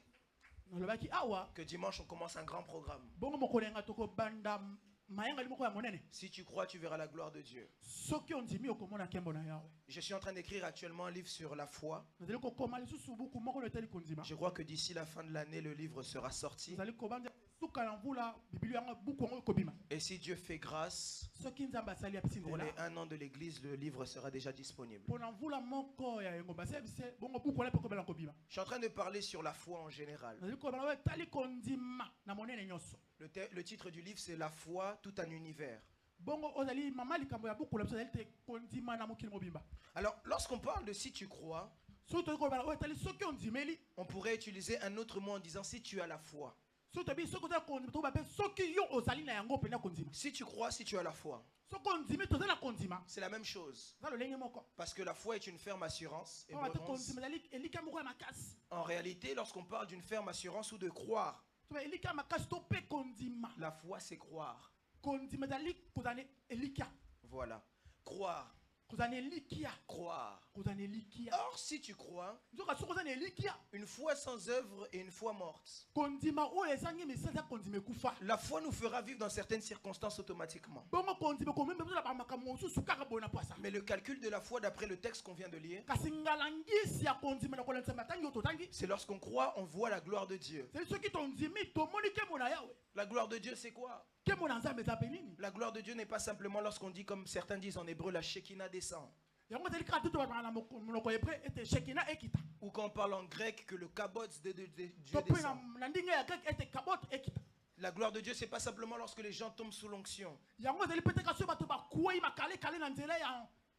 Nalobaki awa que dimanche on commence un grand programme. bongo mokolo yenga tokobanda mayenga moko ya monene. Si tu crois, tu verras la gloire de Dieu. Soki ondimi okomona nkembo na yawe. Je suis en train d'écrire actuellement un livre sur la foi. Nazali kokoma lisusu buku moko na etali kondima. Je crois que d'ici la fin de l'année, le livre sera sorti. Nazali kobanda suka na mvula biblia yanga buku yango ekobima. Et si Dieu fait grâce, Soki Nzambe asali apesi pour nzela. les 1 an de l'église, le livre sera déjà disponible. Pona mvula moko ya engomba sebise bongo buku wana pe kobela kobima. Je suis en train de parler sur la foi en général. Nazali kobanda we tali kondima na monene nyonso. Le titre du livre, c'est La foi, tout un univers. Bongo ozali mama likambo ya buku la biso ezali te kondima na mokili mobimba. Alors, lorsqu'on parle de si tu crois, Soki tozi kobanda we tali soki ondimeli. on pourrait utiliser un autre mot en disant si tu as la foi. Soki tobi soki ozali kondima tokoba pe soki yo ozali na yango pena kondima. Si tu crois, si tu as la foi, Soki ondimi tozali na kondima. c'est la même chose. Za lolenge moko. Parce que la foi est une ferme assurance. Oba te Hébreux 11. kondima ezali elika moko ya makasi. En réalité, lorsqu'on parle d'une ferme assurance ou de croire, Toba elika ya makasi to pe kondima. la foi c'est croire. Kondima ezali kozana elika. Voilà. Croire, Kozana elikia. croire. Kozana elikia. Or, si tu crois, Nzoka soki kozana elikia. une foi sans œuvre et une foi morte. Kondima oyo ezangi misala ya kondima ekufa. La foi nous fera vivre dans certaines circonstances automatiquement. Bongo kondima komembe biso na bamakambo mosusu kaka boye na pwasa. Mais le calcul de la foi, d'après le texte qu'on vient de lire, Kasi ngalangisi ya kondima na kolanisa matangi oyo totangi. c'est lorsqu'on croit, on voit la gloire de Dieu. C'est soki tondimi tomoni kembo na yawe. La gloire de Dieu, c'est quoi? Kembo na Nzambe eza pe nini? La gloire de Dieu n'est pas simplement lorsqu'on dit, comme certains disent en hébreu, la Shekinah descend. Yango ezali kaka tutu na monoko hébreu ete shekina ekita. Ou quand on parle en grec, que le kabod de Dieu To pe descend. na ndenge ya grec ete kabot ekita. La gloire de Dieu, c'est pas simplement lorsque les gens tombent sous l'onction. Yango ezali pete kasi bato bakwei makale kale na nzela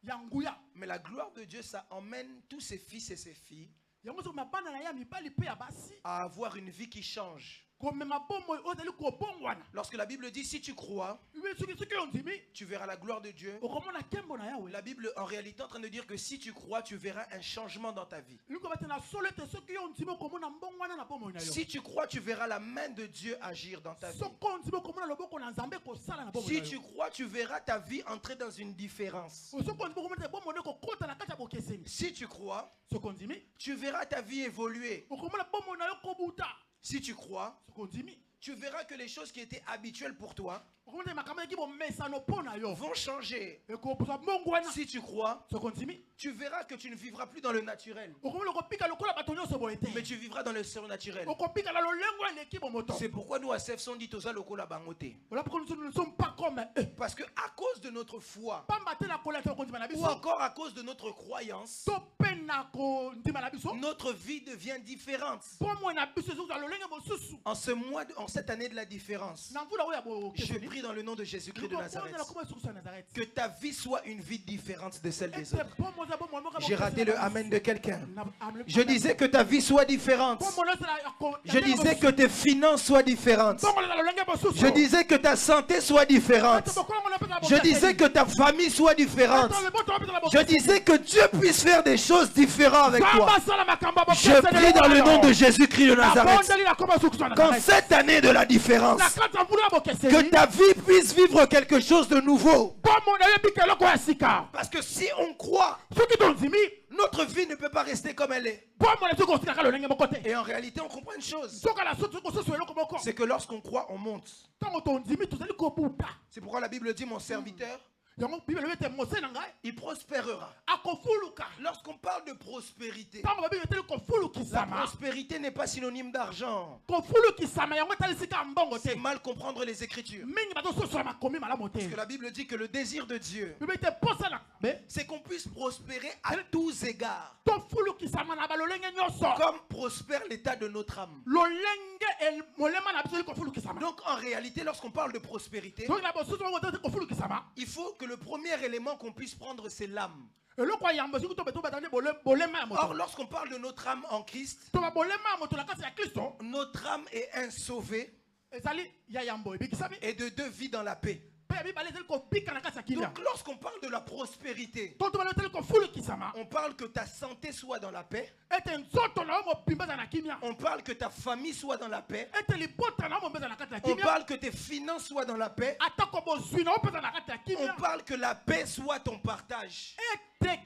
ya nguya. Mais la gloire de Dieu, ça emmène tous ses fils et ses filles Yango so mabana na ya mibali pe ya basi. à avoir une vie qui change. Komema bombo oyo ezali kobongwana. Lorsque la Bible dit, si tu crois, Soki ondimi tu verras la gloire de Dieu. okomona kembo na yawe. La Bible, en réalité, est en train de dire que si tu crois, tu verras un changement dans ta vie. Liko bate na solo ete soki ondimi okomona mbongwana na bombo na yo. Si tu crois, tu verras la main de Dieu agir dans ta vie. Soki ondimi okomona loboko na Nzambe kosala na bombo na Si yo. tu crois, tu verras ta vie entrer dans une différence. Soki ondimi okomona bombo na kokota na kati ya bokeseni. Si tu crois, Soki ondimi tu verras ta vie évoluer. okomona bombo na yo kobuta. Si tu crois, Soki ondimi tu verras que les choses qui étaient habituelles pour toi okomona makambo eki bomesano mpo na yo. vont changer. Ekobuzwa mbongwana. Si tu crois, Soki ondimi tu verras que tu ne vivras plus dans le naturel, okomona okopika lokola bato nyonso boye te. mais tu vivras dans le surnaturel. Okopika na lolengo eleki bomoto. C'est pourquoi nous à CFC dit aux lokola bangote. Voilà pourquoi nous ne sommes pas comme eux. Parce que à cause de notre foi, Pamba te na kolata okondima na ou biso. encore à cause de notre croyance, To pe na kondima na biso. notre vie devient différente. Po mo na biso ezozwa lolenge mosusu. En cette année de la différence, je prie dans le nom de Jésus-Christ de Nazareth que ta vie soit une vie différente de celle des autres. J'ai raté le amen de quelqu'un. Je disais que ta vie soit différente. Je disais que tes finances soient différentes. Je disais que ta santé soit différente. Je disais que ta famille soit différente. Je disais que Dieu puisse faire des choses différentes avec toi. Je prie dans le nom de Jésus-Christ de Nazareth qu'en cette année de la différence, que ta vie puisse vivre quelque chose de nouveau. Parce que si on croit, notre vie ne peut pas rester comme elle est. Et en réalité, on comprend une chose. C'est que lorsqu'on croit, on monte. C'est pourquoi la Bible dit, mon serviteur, il prospérera. Lorsqu'on parle de prospérité, la prospérité n'est pas synonyme d'argent. C'est mal comprendre les Écritures. Parce que la Bible dit que le désir de Dieu, c'est qu'on puisse prospérer à tous égards, comme prospère l'état de notre âme. Donc en réalité, lorsqu'on parle de prospérité, il faut que le premier élément qu'on puisse prendre, c'est l'âme. Or, lorsqu'on parle de notre âme en Christ, notre âme est un sauvé et de deux vies dans la paix. Donc lorsqu'on parle de la prospérité, on parle que ta santé soit dans la paix, on parle que ta famille soit dans la paix, on parle que tes finances soient dans la paix, on parle que la paix soit ton partage. Parce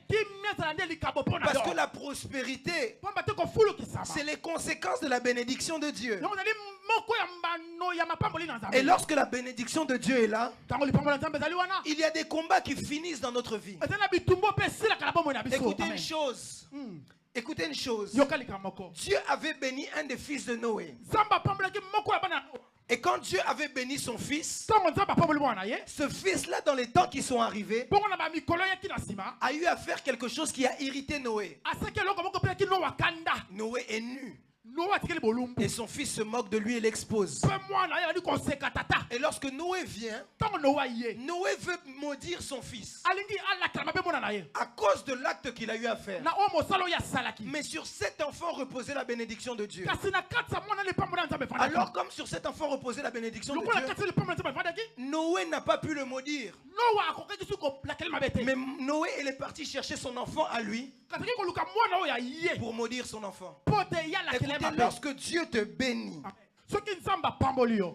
que la prospérité, c'est les conséquences de la bénédiction de Dieu. Et lorsque la bénédiction de Dieu est là, il y a des combats qui finissent dans notre vie. Écoutez une chose. Écoutez une chose. Dieu avait béni un des fils de Noé. Et quand Dieu avait béni son fils, ce fils-là, dans les temps qui sont arrivés, a eu à faire quelque chose qui a irrité Noé. Noé est nu. Et son fils se moque de lui et l'expose. Et lorsque Noé vient, Noé veut maudire son fils à cause de l'acte qu'il a eu à faire. Mais sur cet enfant reposait la bénédiction de Dieu. Alors comme sur cet enfant reposait la bénédiction de Dieu, Noé n'a pas pu le maudire. Mais Noé, il est parti chercher son enfant à lui pour maudire son enfant. Écoutez, lorsque Dieu te bénit,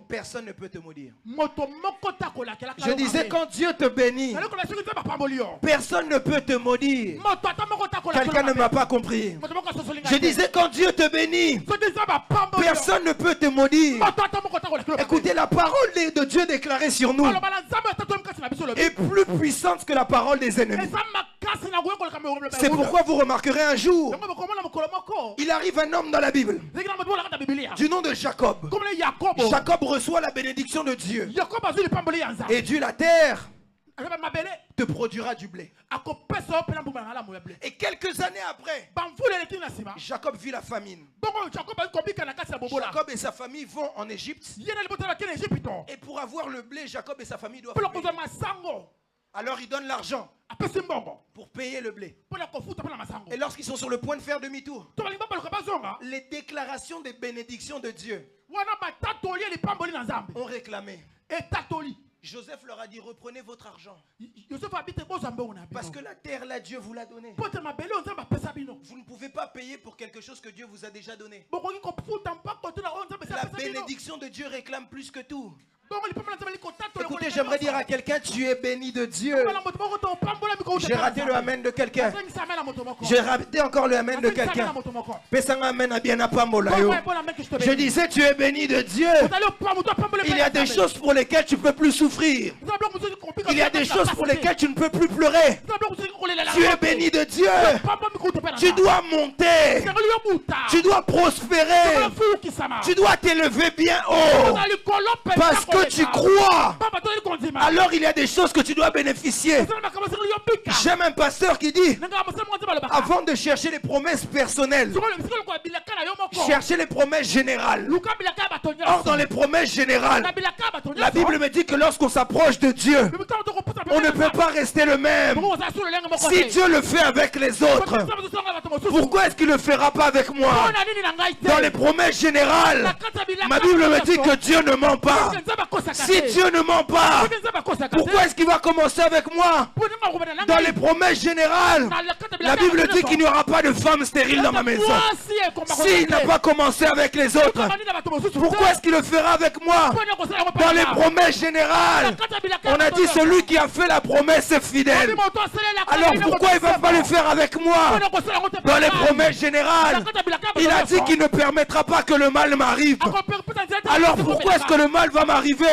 personne ne peut te maudire. Je disais, quand Dieu te bénit, personne ne peut te maudire. Quelqu'un ne m'a pas compris. Je disais, quand Dieu te bénit, personne ne peut te maudire. Écoutez, la parole de Dieu déclarée sur nous est plus puissante que la parole des ennemis. C'est pourquoi vous remarquerez un jour, il arrive un homme dans la Bible du nom de Jacob. Jacob reçoit la bénédiction de Dieu. Et Dieu, la terre, te produira du blé. Et quelques années après, Jacob vit la famine. Jacob et sa famille vont en Égypte. Et pour avoir le blé, Jacob et sa famille doivent payer. Alors il donne l'argent pour payer le blé. Et lorsqu'ils sont sur le point de faire demi-tour, les déclarations des bénédictions de Dieu ont réclamé. Joseph leur a dit, reprenez votre argent. Parce que la terre, là, Dieu vous l'a donnée. Vous ne pouvez pas payer pour quelque chose que Dieu vous a déjà donné. La bénédiction de Dieu réclame plus que tout. Écoutez, j'aimerais dire à quelqu'un, tu es béni de Dieu. J'ai raté le amen de quelqu'un. J'ai raté encore le amen de quelqu'un. Je disais, tu es béni de Dieu. Il y a des choses pour lesquelles tu ne peux plus souffrir. Il y a des choses pour lesquelles tu ne peux plus pleurer. Tu es béni de Dieu. Tu dois monter. Tu dois prospérer. Tu dois t'élever bien haut. Parce que tu crois. Alors il y a des choses que tu dois bénéficier. J'aime un pasteur qui dit, avant de chercher les promesses personnelles, cherchez les promesses générales. Or, dans les promesses générales, la Bible me dit que lorsqu'on s'approche de Dieu, on ne peut pas rester le même. Si Dieu le fait avec les autres, pourquoi est-ce qu'il ne le fera pas avec moi? Dans les promesses générales, ma Bible me dit que Dieu ne ment pas. Si Dieu ne ment pas, pourquoi est-ce qu'il va commencer avec moi? Dans les promesses générales, la Bible dit qu'il n'y aura pas de femme stérile dans ma maison. S'il n'a pas commencé avec les autres, pourquoi est-ce qu'il le fera avec moi? Dans les promesses générales, on a dit celui qui a fait la promesse est fidèle. Alors pourquoi il ne va pas le faire avec moi? Dans les promesses générales, il a dit qu'il ne permettra pas que le mal m'arrive. Alors pourquoi est-ce que le mal va m'arriver?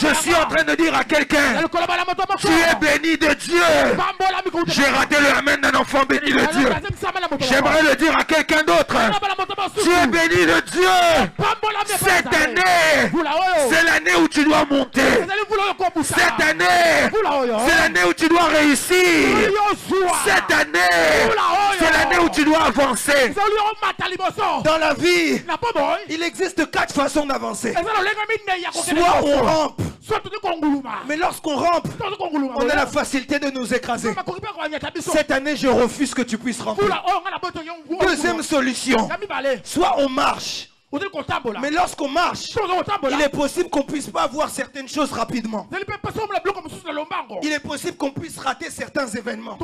Je suis en train de dire à quelqu'un, tu es béni de Dieu. J'ai raté le amen d'un enfant béni de Dieu. J'aimerais le dire à quelqu'un d'autre. Tu es béni de Dieu. Cette année, c'est l'année où tu dois monter. Cette année, c'est l'année où tu dois réussir. Cette année, c'est l'année où tu dois avancer. Dans la vie, il existe 4 façons d'avancer. Soit on rampe, mais lorsqu'on rampe, on a la facilité de nous écraser. Cette année, je refuse que tu puisses ramper. Deuxième solution, soit on marche. Mais lorsqu'on marche, il est possible qu'on ne puisse pas voir certaines choses rapidement. Il est possible qu'on puisse rater certains événements.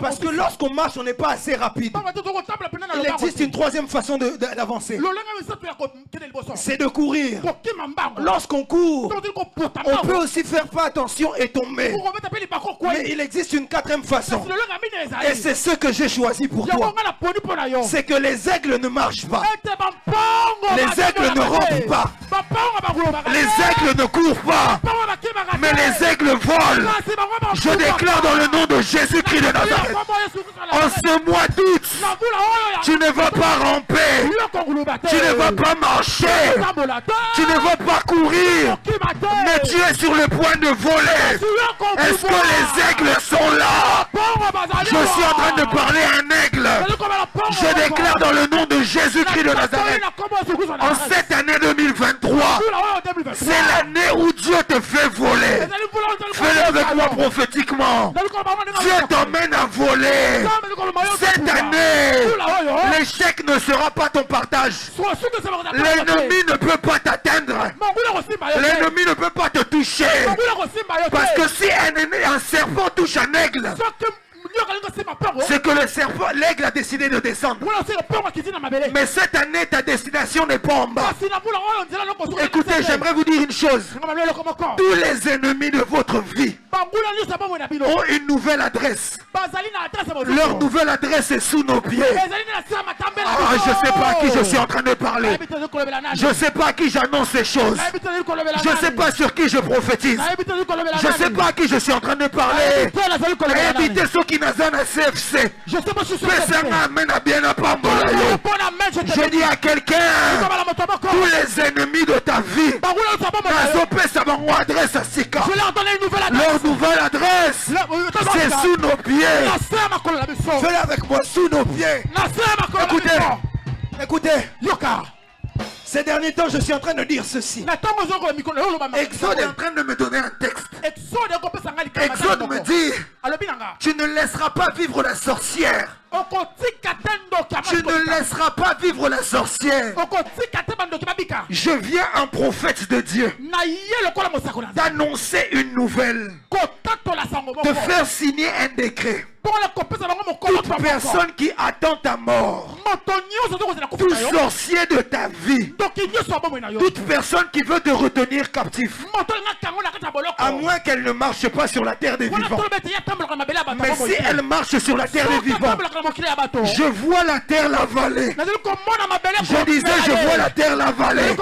Parce que lorsqu'on marche, on n'est pas assez rapide. Il existe une troisième façon d'avancer. C'est de courir. Lorsqu'on court, on peut aussi faire pas attention et tomber. Mais il existe une quatrième façon. Et c'est ce que j'ai choisi pour toi. C'est que les aigles ne marchent pas. Les aigles ne rampent pas. Les aigles ne courent pas. Mais les aigles volent. Je déclare dans le nom de Jésus-Christ de Nazareth, en ce mois d'août, tu ne vas pas ramper. Tu ne vas pas marcher. Tu ne vas pas courir. Mais tu es sur le point de voler. Est-ce que les aigles sont là? Je suis en train de parler à un aigle. Je déclare dans le nom de Jésus-Christ de Nazareth, en cette année 2023, c'est l'année où Dieu te fait voler. Fais-le avec moi prophétiquement. Dieu t'emmène à voler. Cette année, l'échec ne sera pas ton partage. L'ennemi ne peut pas t'atteindre. L'ennemi ne peut pas te toucher. Parce que si un serpent touche un aigle, c'est que le serpent, l'aigle a décidé de descendre. Mais cette année, ta destination n'est pas en bas. Écoutez, j'aimerais vous dire une chose. Tous les ennemis de votre vie ont une nouvelle adresse. Leur nouvelle adresse est sous nos pieds. Ah, je ne sais pas à qui je suis en train de parler. Je ne sais pas à qui j'annonce ces choses. Je ne sais pas sur qui je prophétise. Je ne sais pas à qui je suis en train de parler. Évitez ceux qui n'ont pas CFC. Je dis à quelqu'un, tous les ennemis de ta vie, adresse à Sika. Leur nouvelle adresse, c'est sous nos pieds. Fais-le avec moi, sous nos pieds. Écoutez, ces derniers temps, je suis en train de dire ceci. Exode est en train de me donner un texte. Exode me dit, tu ne laisseras pas vivre la sorcière. Tu ne laisseras pas vivre la sorcière. Je viens un prophète de Dieu d'annoncer une nouvelle, de faire signer un décret. Toute personne qui attend ta mort, tout sorcier de ta vie, toute personne qui veut te retenir captif, à moins qu'elle ne marche pas sur la terre des vivants. Mais si elle marche sur la terre des vivants, je vois la terre la vallée. Je disais, je vois la terre la vallée.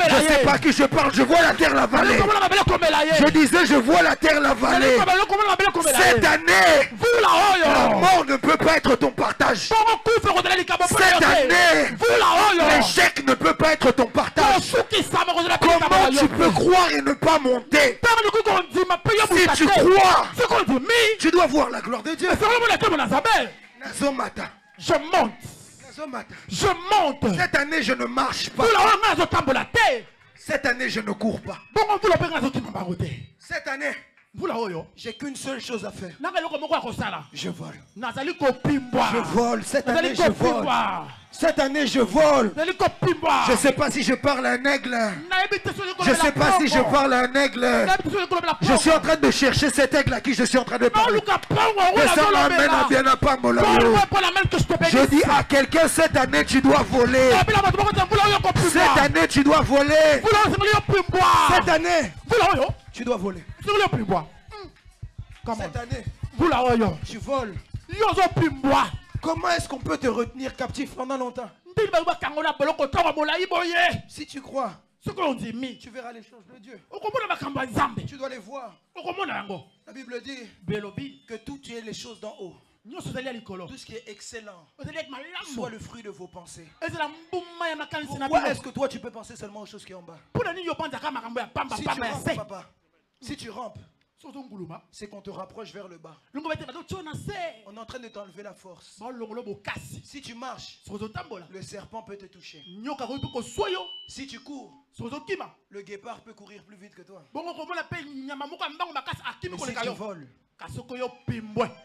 Je ne sais pas à qui je parle, je vois la terre la vallée. Je disais, je vois la terre la vallée. Cette année, la mort ne peut pas être ton partage. Cette année, l'échec ne peut pas être ton partage. Comment Tu peux croire et ne pas monter. Si tu crois, tu dois voir la gloire de Dieu. Nazomata. Je monte. Nazomata. Je monte. Cette année, je ne marche pas. Cette année, je ne cours pas. Cette année, j'ai qu'une seule chose à faire. Je vole. Je vole. Cette année, je vole. Cette année, je vole. Je ne sais pas si je parle à un aigle. Je ne sais pas si je parle à un aigle. Je suis en train de chercher cet aigle à qui je suis en train de parler. Je dis à quelqu'un, cette année, tu dois voler. Cette année, tu dois voler. Cette année, tu dois voler. Cette année, tu voles. Comment est-ce qu'on peut te retenir captif pendant longtemps? Si tu crois, tu verras les choses de Dieu. Tu dois les voir. La Bible dit que tout est les choses d'en haut. Tout ce qui est excellent soit le fruit de vos pensées. Pourquoi est-ce que toi tu peux penser seulement aux choses qui sont en bas? Si tu rampes, papa, si tu rampes, c'est qu'on te rapproche vers le bas. On est en train de t'enlever la force. Si tu marches, le serpent peut te toucher. Si tu cours, le guépard peut courir plus vite que toi. Mais si tu voles,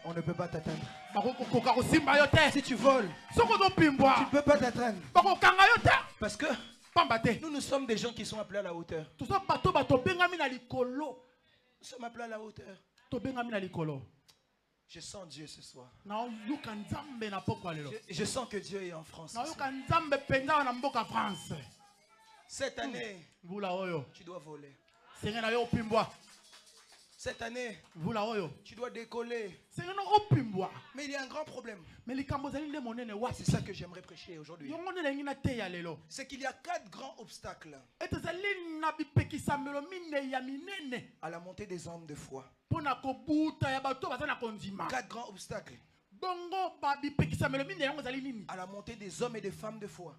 on ne peut pas t'atteindre. Si tu voles, tu ne peux pas t'atteindre. Parce que nous sommes des gens qui sont appelés à la hauteur. Nous sommes appelés à la hauteur. Je sens Dieu ce soir. Je sens que Dieu est en France. Cette année, tu dois voler. Cette année, tu dois décoller. Mais il y a un grand problème. C'est ça que j'aimerais prêcher aujourd'hui. C'est qu'il y a 4 grands obstacles à la montée des hommes de foi. 4 grands obstacles à la montée des hommes et des femmes de foi.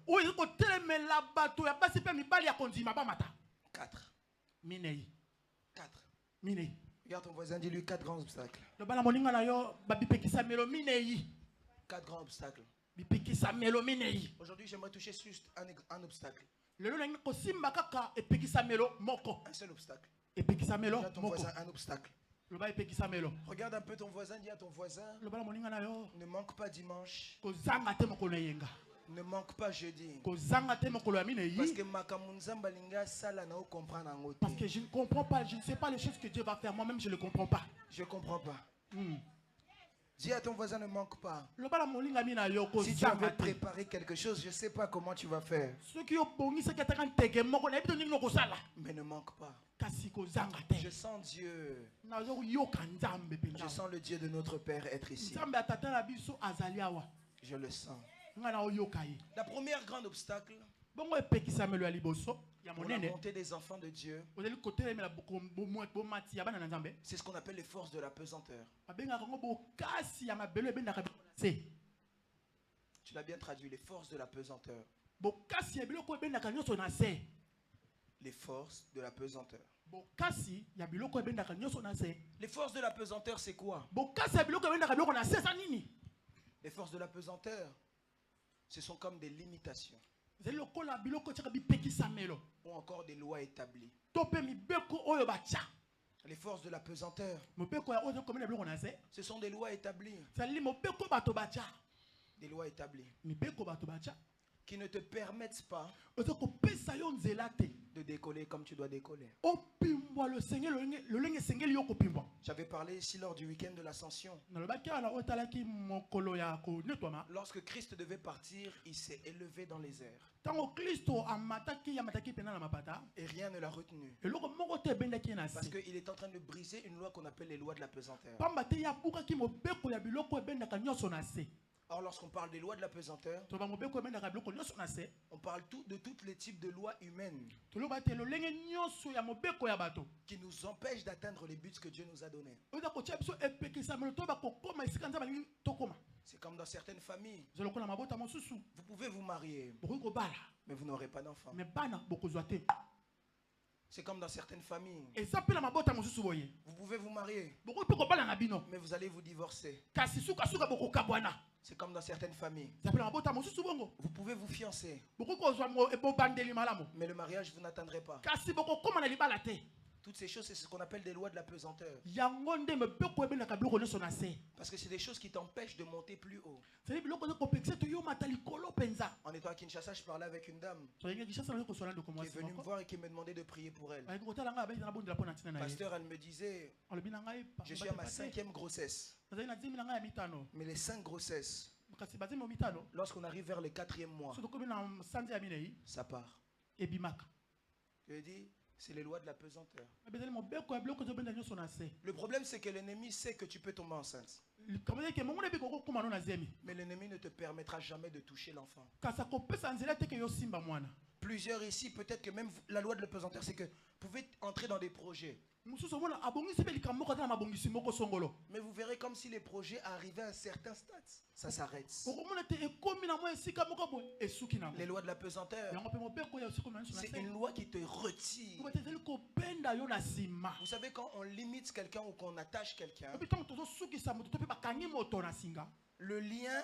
4. 4. Regarde ton voisin, dis-lui 4 grands obstacles. 4 grands obstacles. Aujourd'hui, j'aimerais toucher juste un obstacle. Un seul obstacle. Regarde ton voisin, un obstacle. Regarde un peu ton voisin, dis à ton voisin, ne manque pas dimanche. Ne manque pas jeudi. Parce que je ne comprends pas, je ne sais pas les choses que Dieu va faire. Moi-même, je ne le comprends pas. Je ne comprends pas. Dis à ton voisin, ne manque pas. Si tu avais préparé quelque chose, je ne sais pas comment tu vas faire. Mais ne manque pas. Je sens Dieu. Je sens le Dieu de notre Père être ici. Je le sens. La première grande obstacle pour la montée des enfants de Dieu, c'est ce qu'on appelle les forces de la pesanteur. Tu l'as bien traduit, les forces de la pesanteur. Les forces de la pesanteur. Les forces de la pesanteur, c'est quoi? Les forces de la pesanteur, ce sont comme des limitations ou encore des lois établies. Les forces de la pesanteur, ce sont des lois établies. Des lois établies qui ne te permettent pas de décoller comme tu dois décoller. J'avais parlé ici lors du week-end de l'Ascension. Lorsque Christ devait partir, il s'est élevé dans les airs. Et rien ne l'a retenu. Parce qu'il est en train de briser une loi qu'on appelle les lois de la pesanteur. Or, lorsqu'on parle des lois de la pesanteur, on parle de tous les types de lois humaines qui nous empêchent d'atteindre les buts que Dieu nous a donnés. C'est comme dans certaines familles. Vous pouvez vous marier, mais vous n'aurez pas d'enfants. C'est comme dans certaines familles. Et ça peut la mabota mosusu boye. Vous pouvez vous marier, Beaucoup peut kopala na bino. mais vous allez vous divorcer. Kasi suka suka boko kabwana. C'est comme dans certaines familles. Ça peut la mabota mosusu bongo. Vous pouvez vous fiancer, Beaucoup kozwa mo ebo bandeli malamo. mais le mariage, vous n'attendrez pas. Kasi boko koma na libala te. Toutes ces choses, c'est ce qu'on appelle des lois de la pesanteur. Yango nde me beko ebe na kabilo nyonso na se. Parce que c'est des choses qui t'empêchent de monter plus haut. C'est biloko zo kopekisa to yo mata likolo penza. En étant à Kinshasa, je parlais avec une dame To yengi kishasa na ko sola ndo qui est komwasi. venue me voir et qui me demandait de prier pour elle. Ay ko tala nga ba na bondela pona tina na ye. Pasteur, elle me disait, On le bina ngai. je suis à ma 5e grossesse. Nazali na 10 nga ya mitano. Mais les 5 grossesses, Kasi bazemi mo mitano. lorsqu'on arrive vers le 4e mois, So to komi na sanze ya minei. ça part. Ebimaka. Je lui ai dit, c'est les lois de la pesanteur. Bezali mo beko ya biloko zo benda nyonso na se. Le problème, c'est que l'ennemi sait que tu peux tomber enceinte. Comme que mongo beko ko koma no na zemi. Mais l'ennemi ne te permettra jamais de toucher l'enfant. Kasa ko pesa nzela te ke yo simba mwana. Plusieurs ici, peut-être que même la loi de la pesanteur, c'est que vous pouvez entrer dans des projets. Mususu mona abongisi be likambo ko na mabongisi moko songolo. Mais vous verrez comme si les projets arrivaient à un certain stade. Ça s'arrête. Ko mona te ekomi na mo esika moko bo esuki na. Les lois de la pesanteur, Yango pe mo beko ya esiko na nso na c'est se. une loi qui te retire. Ko betezeli ko benda yo na sima. Vous savez, quand on limite quelqu'un ou qu'on attache quelqu'un, Obi tango tozo suki sa moto to pe bakangi moto na singa. le lien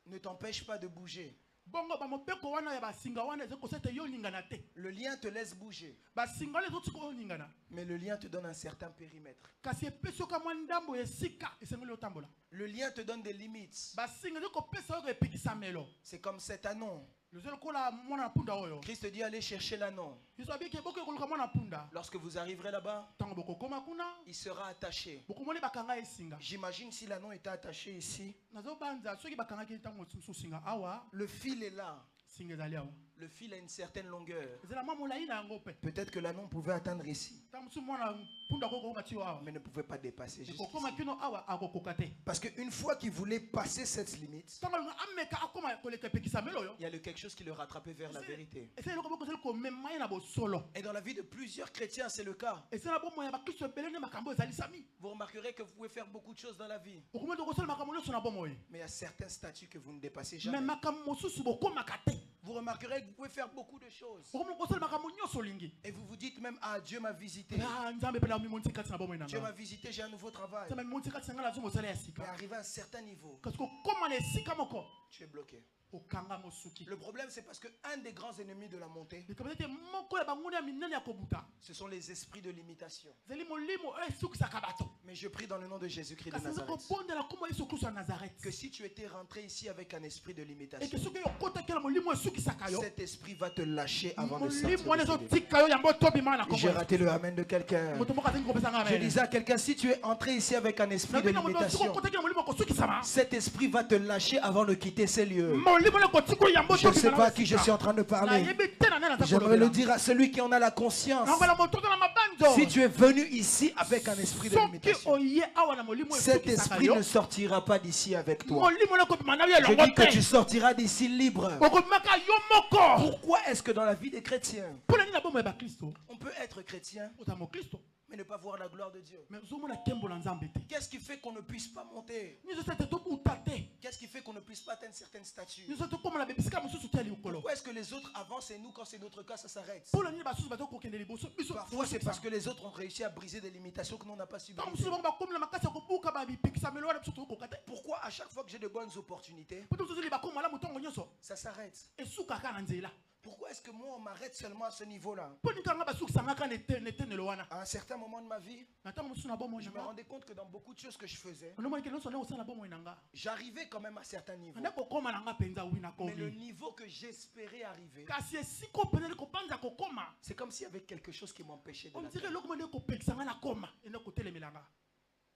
ne t'empêche pas de bouger. Bongo ba mo beko wana ya basinga wana ezeko sete yo lingana te. Le lien te laisse bouger. Basinga le zo tsiko lingana. Mais le lien te donne un certain périmètre. Kasi epeso ka mwandambo esika esengeli otambola. Le lien te donne des limites. Basinga zo ko pesa yo epikisa melo. C'est comme cet anon. Le zelo kola mwana punda oyo. Christ dit allez chercher l'anon. Iso abike boko ekoluka mwana punda. Lorsque vous arriverez là-bas, Tango boko koma kuna. il sera attaché. Boko moni bakanga esinga. J'imagine si l'anon était attaché ici, Nazo banza soki bakanga ki tango tsusu singa awa le fil est là. singa zali awa. Le fil a une certaine longueur. Ezela mama molai na yango pe. Peut-être que l'anon pouvait atteindre ici, Tango tsu mwana punda koko mati awa. mais ne pouvait pas dépasser Ko jusqu'ici. koma kino awa akokoka te. Parce qu'une fois qu'il voulait passer cette limite, Tango ameka akoma koleka epikisa melo yo. il y a le quelque chose qui le rattrapait vers la vérité. Ezela loko boko zeli ko mema na bo solo. Et dans la vie de plusieurs chrétiens, c'est le cas. Ezela bo moya bakristo belene makambo ezali sami. Vous remarquerez que vous pouvez faire beaucoup de choses dans la vie, Okomona ko sala makambo nyonso na bo moye. mais il y a certains statuts que vous ne dépassez Mais jamais. makambo mosusu bokomaka te. Vous remarquerez que vous pouvez faire beaucoup de choses. Okomona ko sala makambo nyonso lingi. Et vous vous dites même, ah, Dieu m'a visité. Ah nzambe pela mi monti kati na bo moye na Dieu m'a nga. visité, j'ai un nouveau travail. Nzambe mi monti kati na nga lazo mosala ya Mais sika. arrivé à un certain niveau, Kasi ko koma na esika moko. tu es bloqué. Okanga mosuki. Le problème, c'est parce qu'un des grands ennemis de la montée, Likambo te moko ya banguna ya minene ya kobuta. ce sont les esprits de limitation. Zeli molimo oyo esukisaka bato. Mais je prie dans le nom de Jésus-Christ de Kasi nze Nazareth kobondela kombo Yesu Kristo ya Nazareth. que si tu étais rentré ici avec un esprit de Et que limitation, soki okotaki na molimo esukisaka yo. cet esprit va te lâcher avant de sortir. Molimo wana de ce lieu. ezotika yo yango tobima na kombo J'ai ya Yesu. raté le amen de quelqu'un. Moto moko azengi kopesa nga Je amen. disais à quelqu'un, si tu es entré ici avec un esprit de Nabi na molimo soki limitation, okotaki na molimo kosukisama. cet esprit va te lâcher avant de quitter ces lieux. Molimo na kotiko yango Je ne sais tobima pas na à qui je suis en train de parler. nayebi te na nani naza J'aimerais le kolobela. dire à celui qui en a la conscience. Nangwela mototo na mabanzo. Si tu es venu ici avec un esprit de Soki limitation, oye awa na molimo cet esukisaka esprit yo. ne sortira pas d'ici avec toi. Molimo na kobima na yo Je elongo dis que tu te. sortiras d'ici libre. Okobimaka yo moko. Pourquoi est-ce que dans la vie des chrétiens, Mpona nini na bomoi ya bakristo on peut être chrétien ota mokristo mais ne pas voir la gloire de Dieu? me ozomona nkembo na nzambe te Qu'est-ce qui fait qu'on ne puisse pas monter? nyonso ete tobuta te Qu'est-ce qui fait qu'on ne puisse pas atteindre certaines statues? nyonso tokomona bebisika mosusu te ya likolo Pourquoi est-ce que les autres avancent et nous, quand c'est notre cas, ça s'arrête? mpona nini basusu bazokokende liboso biso Parfois, c'est parce que les autres ont réussi à briser des limitations que nous, on n'a pas su ntango briser. mosusu bango bakomela makasi ya kobuka babipikisamelo wana biso tokoka te Pourquoi à chaque fois que j'ai de bonnes opportunités, po te mosusu libakoma malamu ntongo nyonso ça s'arrête? esukaka na nzela Pourquoi est-ce que moi, on m'arrête seulement à ce niveau-là? mpo nini kanga basukisangaka na etenelo wana À un certain moment de ma vie, na ntango mosusu na bomoi je me nanga rendais compte que dans beaucoup de choses que je faisais, onomonike nyonso nde kosala bomoi nanga j'arrivais quand même à certains niveaux. ande kokoma nanga mpenza wi Mais le nakomi niveau que j'espérais arriver, kasi esika openzeli kopanza kokoma c'est comme s'il y avait quelque chose qui m'empêchait de ondire l'atteindre. eloko mo nde kopekisanga na koma ende kotelemelanga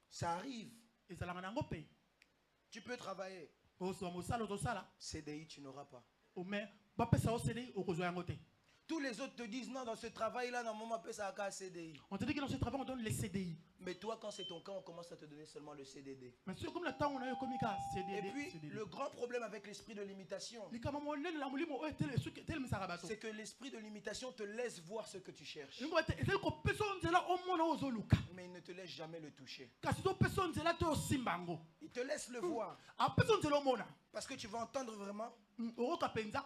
Ça arrive. ezalaka nango mpe Tu peux travailler. ozwa mosala ozosala CDI, tu n'auras pas. me bapesa yo cdi okozwa yango te Tous les autres te disent non, dans ce travail-là, normalement, ça a CDI. on te dit que dans ce travail on donne les cdi Mais toi, quand c'est ton cas, on commence à te donner seulement le CDD. mais soki comme na ntango na yo ekomi ka Et cdd puis, le grand problème avec l'esprit de limitation, likambo monene na molimo oyo etelemisaka bato c'est que l'esprit de limitation te laisse voir ce que tu cherches, lingo ete ezali kopesa yo nzela omona oyo ozoluka mais il ne te laisse jamais le toucher. kasi topesa yo nzela te osimba yango Il te laisse le voir, apesa yo nzela omona parce que tu vas entendre vraiment, okoka mpenza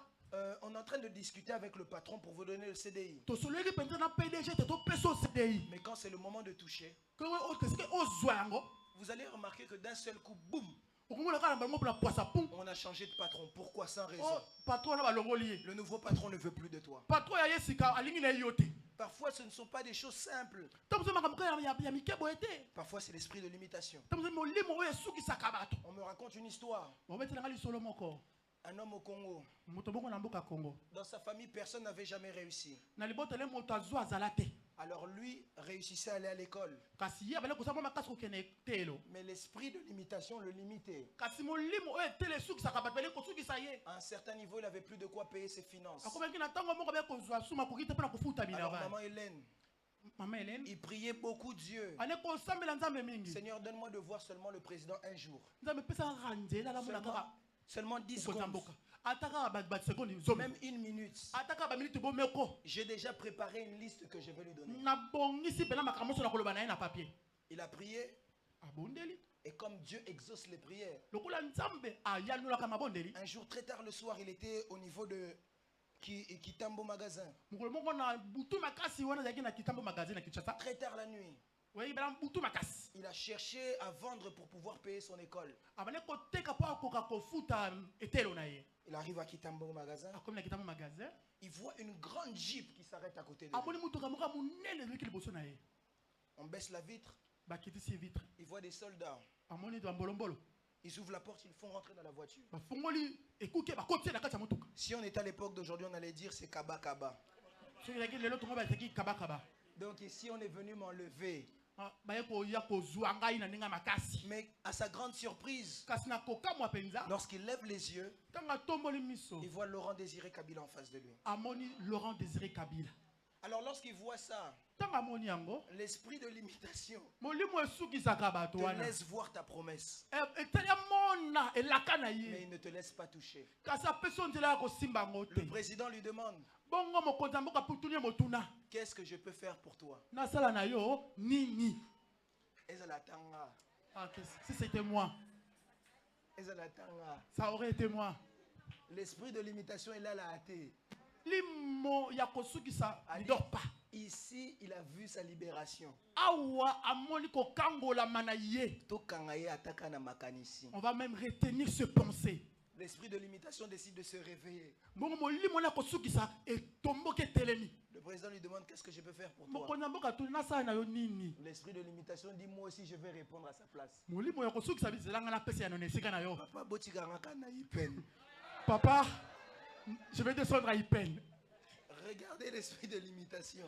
On est en train de discuter avec le patron pour vous donner le CDI. tosoleki penza na PDG te topesa o CDI Mais quand c'est le moment de toucher, que oteske ozwa yango vous allez remarquer que d'un seul coup, boum, okomona kaka na bango mpona poisa pum on a changé de patron. Pourquoi? Sans raison. o patron na balongoli ye Le nouveau patron ne veut plus de toi. patron ya ye sika alingi na ye yo te Parfois, ce ne sont pas des choses simples. ntango mosusu makambo kaka ya mike boye te Parfois, c'est l'esprit de limitation. ntango mosusu molimo oyo esukisaka bato On me raconte une histoire. obetelanga lisolo moko Un homme au Congo. moto moko na mboka congo Dans sa famille, personne n'avait jamais réussi. na libotele moto azwa azala te Alors lui réussissait à aller à l'école. kasi ye abale kosala mwa makasi kokende telo Mais l'esprit de limitation le limitait. kasi molimo oyo etele esukisaka bato bale kosukisa ye À un certain niveau, il n'avait plus de quoi payer ses finances. akomaki na ntango moko be kozwa suma koki te mpona kofuta Alors minerval maman Hélène, mama helene il priait beaucoup Dieu. ane kosambela nzambe mingi Seigneur, donne-moi de voir seulement le président un jour. nzambe epesaka kaka nzela alamona kaka Seulement 10 kokonza secondes. mboka ata kaka basekonde zomi Même une minute. ata kaka baminiti bomeko J'ai déjà préparé une liste que je vais lui donner. nabongisi mpena makambo nyonso na koloba na ye na papier Il a prié abondeli et comme Dieu exauce les prières, lokola nzambe ayalolaka mabondeli un jour très tard le soir, il était au niveau de Kitambo Magasin. mokolo moko na butu makasi wana azalaki na kitambo magasin na kinshasa Très tard la nuit, oyebela butu makasi il a cherché à vendre pour pouvoir payer son école. abane koteka mpo akoka kofuta etelo na ye Il arrive à Kitambo Magasin, akomi na kitambo magasin il voit une grande jeep qui s'arrête à côté de lui. amoni mutuka moko ya monene ezalaki liboso na ye On baisse la vitre, bakitisi vitre il voit des soldats. amoni bambolombolo Ils ouvrent la porte, ils font rentrer dans la voiture. bafungoli ekuke bakoti na kati ya motuka Si on était à l'époque d'aujourd'hui, on allait dire c'est Kaba Kaba. soki ezalaki lelo tongo bazalaki kabakaba Donc ici, on est venu m'enlever. baye koya kozwa ngai na ndenge ya makasi Mais à sa grande surprise, kasi na kokamwa mpenza lorsqu'il lève les yeux, ntango atomboli miso il voit Laurent Désiré Kabila en face de lui. amoni Laurent Désiré Kabila Alors lorsqu'il voit ça, ntango amoni yango l'esprit de limitation molimo esukisaka bato te wana laisse voir ta promesse, etali amona elaka na mais ye il ne te laisse pas toucher. kasi apesi yo nzela ya kosimba yango te Le président lui demande, bongo mokonzi ya mboka putuni ye motuna qu'est-ce que je peux faire pour toi? nasala na yo nini Ezalatanga, ah, si c'était moi Ezalatanga. ça aurait été moi L'esprit de limitation est là, la hâté. limo ya kosukisa Ali. lidor pas Ici, il a vu sa libération. awa amoni kokangolama na ye Tokangaye ataka na makanisi. on va même retenir ce pensée L'esprit de limitation décide de se réveiller. bongo molimo na kosukisa etomboki etelemi Le président lui demande qu'est-ce que je peux faire pour toi. mokonzi ya mboka tuni nasala na yo nini L'esprit de limitation dit moi aussi je vais répondre à sa place. molimo ya kosukisa bizelanga napesa ya no na esika na yo Papa botikangaka na ipen. papa je vais descendre à Ipen Regardez l'esprit de limitation.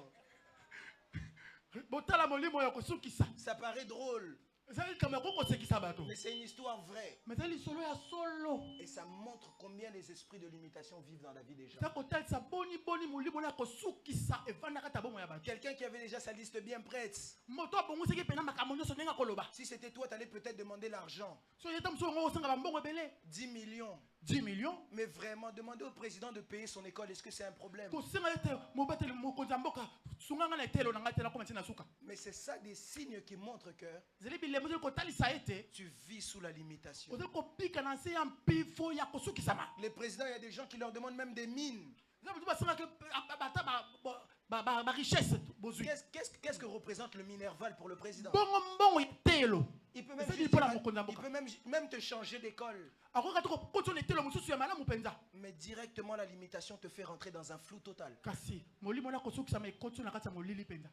botala molimo ya kosukisa Ça paraît drôle, ezali likambo ya kokosekisa bato mais c'est une histoire vraie. mais ezali lisolo ya solo Et ça montre combien les esprits de limitation vivent dans la vie des gens. eza kotalisa boni molimo na kosukisa evandaka ta bomo ya bato Quelqu'un qui avait déjà sa liste bien prête. moto abongwisaki mpena makambo nyonso ndenge akoloba Si c'était toi, tu allais peut-être demander l'argent. so yeta mosu yango osanga bambongo ebele 10 millions. 10 millions Mais vraiment, demander au président de payer son école, est-ce que c'est un problème? kosenga ete mobateli mokonzi ya mboka sunganga na etelo na ngai te nakoma ntina suka Mais c'est ça des signes qui montrent que ezali bilembo ezali kotalisa ete tu vis sous la limitation. ozali kopika na nse ya mpifo ya kosukisama Les présidents, il y a des gens qui leur demandent même des mines. eza motu basengaki ata barichesse bozwi Qu'est-ce que représente le minerval pour le président? bongo mbongo ya telo Il peut même, C'est juste dit pour la dire- mokonzi ya il mboka. peut même te changer d'école. akoki kati kokotisa na etelo mosusu ya malamu mpenza Mais directement, la limitation te fait rentrer dans un flou total. kasi molimo na kosukisama ekoti na kati ya molili mpenza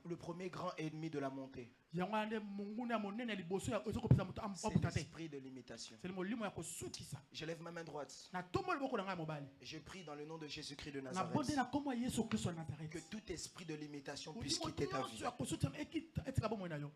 Le premier grand ennemi de la montée, yango wana nde monguna ya monene ya liboso eza kopesa moto c'est abuta te l'esprit de limitation. seli molimo ya kosukisa Je lève ma main droite. na tombo liboko na ngai ya mobali Et je prie dans le nom de Jésus-Christ de na bonde Nazareth na kombo ya yesu kristo ya que nazareth tout esprit de limitation puisse molimo quitter ta vie. nyonso ya kosukisama etika bomoi na yo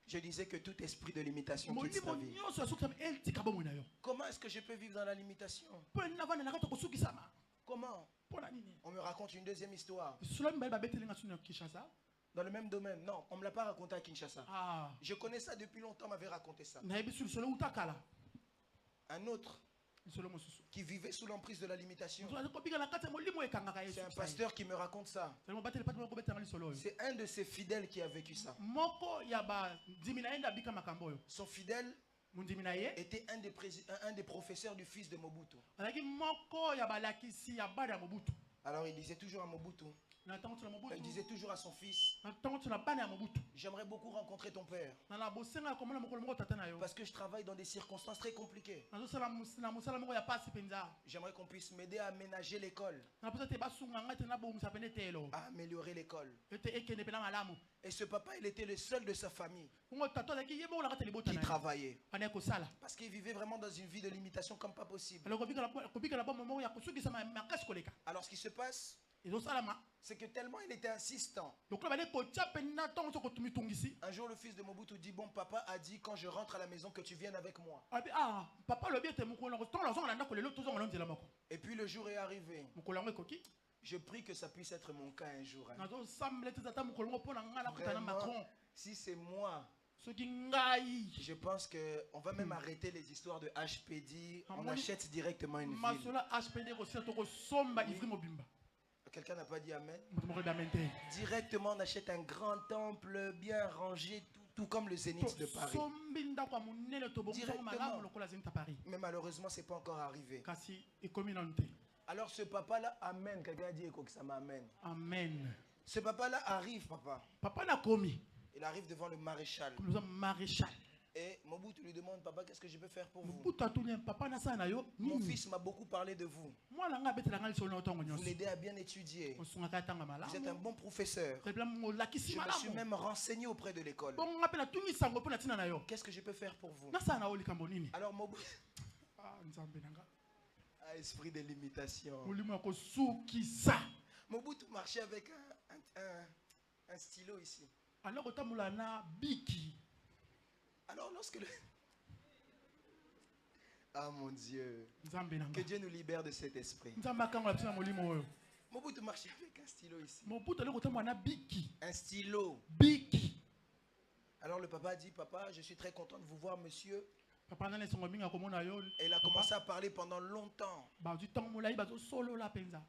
Je disais que tout esprit de limitation quitte ta molimo vie. nyonso ya sukisama etika bomoi na yo Comment est-ce que je peux vivre dans la limitation? mpo nini navanda na kati ya kosukisama Comment? mpo na nini On me raconte une deuxième histoire. solo mibali babetelinga suni ya kinshasa Dans le même domaine. Non, on ne me l'a pas raconté à Kinshasa. ah Je connais ça depuis longtemps, on m'avait raconté ça. nayebi su lisolo euta kala Un autre lisolo mosusu qui vivait sous l'emprise de la limitation. mosusu kobika na kati ya molimo ekangaka C'est un yesu pasteur qui me raconte ça. seli mobateli pati mokobetanga lisolo oyo C'est un de ses fidèles qui a vécu ça. moko ya bandimi na ye nde abika makambo oyo Son fidèle était un des professeurs du fils de Mobutu. Alors il disait toujours à Mobutu, il disait toujours à son fils, j'aimerais beaucoup rencontrer ton père. Parce que je travaille dans des circonstances très compliquées. J'aimerais qu'on puisse m'aider à aménager l'école, à améliorer l'école. Et ce papa, il était le seul de sa famille qui travaillait. Parce qu'il vivait vraiment dans une vie de limitation comme pas possible. Alors ce qui se passe, c'est que tellement il était insistant. Un jour le fils de Mobutu dit, bon, papa a dit quand je rentre à la maison que tu viennes avec moi. Et puis le jour est arrivé. Je prie que ça puisse être mon cas un jour. Hein. Vraiment, si c'est moi, je pense qu'on va même arrêter les histoires de HPD. On achète directement une ville. Quelqu'un n'a pas dit amen? Directement, on achète un grand temple bien rangé, tout comme le Zénith de Paris. Mais malheureusement, ce n'est pas encore arrivé. Alors ce papa-là, amen. Quelqu'un a dit que ça m'amène. Amen. Ce papa-là arrive, papa. Papa n'a commis. Il arrive devant le maréchal. Maréchal. Et Mobutu lui demande, papa, qu'est-ce que je peux faire pour vous? Mon fils m'a beaucoup parlé de vous. Vous l'aidez à bien étudier. Vous êtes un bon professeur. Je me suis même renseigné auprès de l'école. Qu'est-ce que je peux faire pour vous? Alors Mobutu... Ah, esprit de limitation. Mobutu marchait avec un stylo ici. Alors lorsque le... Ah mon Dieu. Que Dieu nous libère de cet esprit. Mobutu marchait avec un stylo ici. Un stylo. Alors le papa dit, papa, je suis très content de vous voir, monsieur. Et il a commencé à parler pendant longtemps.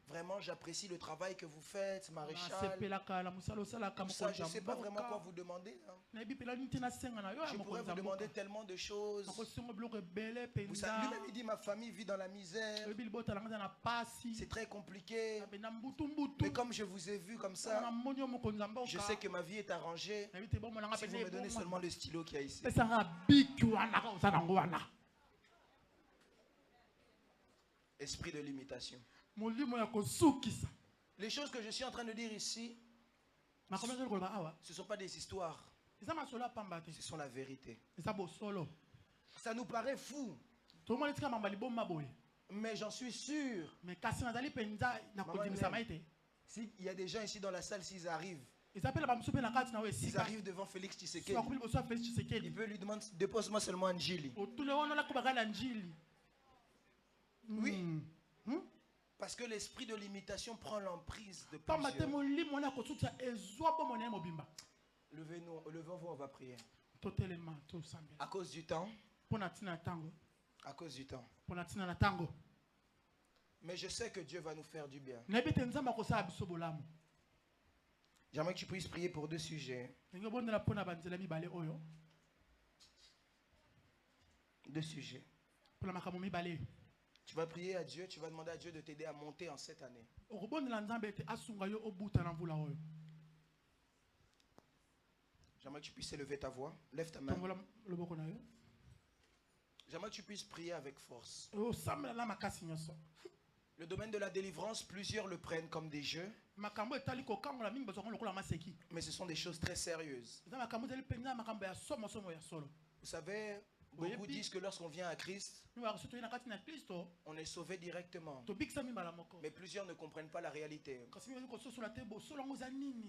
Vraiment, j'apprécie le travail que vous faites, maréchal. Tout ça, je ne sais pas vraiment quoi vous demander. Hein. Je pourrais vous demander tellement de choses. Lui-même, il dit, ma famille vit dans la misère. C'est très compliqué. Mais comme je vous ai vu comme ça, je sais que ma vie est arrangée. Si vous me donnez seulement le stylo qu'il y a ici. Esprit de limitation. Les choses que je suis en train de dire ici, ce ne sont pas des histoires. Ce sont la vérité. Ça nous paraît fou. Mais j'en suis sûr. S'il y a des gens ici dans la salle, s'ils arrivent, ils arrivent devant Félix Tshisekedi. Il peut lui demander, dépose-moi seulement Njili. Oui. Parce que l'esprit de limitation prend l'emprise de plusieurs. Levez-vous, on va prier. À cause du temps. À cause du temps. Mais je sais que Dieu va nous faire du bien. J'aimerais que tu puisses prier pour deux sujets. Deux sujets. Tu vas prier à Dieu, tu vas demander à Dieu de t'aider à monter en cette année. J'aimerais que tu puisses élever ta voix. Lève ta main. J'aimerais que tu puisses prier avec force. Le domaine de la délivrance, plusieurs le prennent comme des jeux. Mais ce sont des choses très sérieuses. Vous savez, beaucoup disent que lorsqu'on vient à Christ, on est sauvé directement. Mais plusieurs ne comprennent pas la réalité.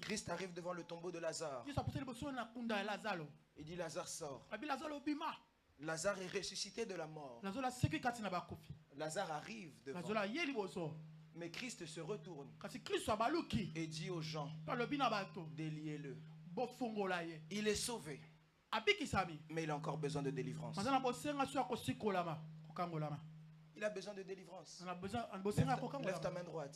Christ arrive devant le tombeau de Lazare. Il dit, Lazare sort. Lazare est ressuscité de la mort. Lazare arrive devant. Mais Christ se retourne et dit aux gens, déliez-le. Il est sauvé. Mais il a encore besoin de délivrance. Il a besoin de délivrance. Lève ta main droite.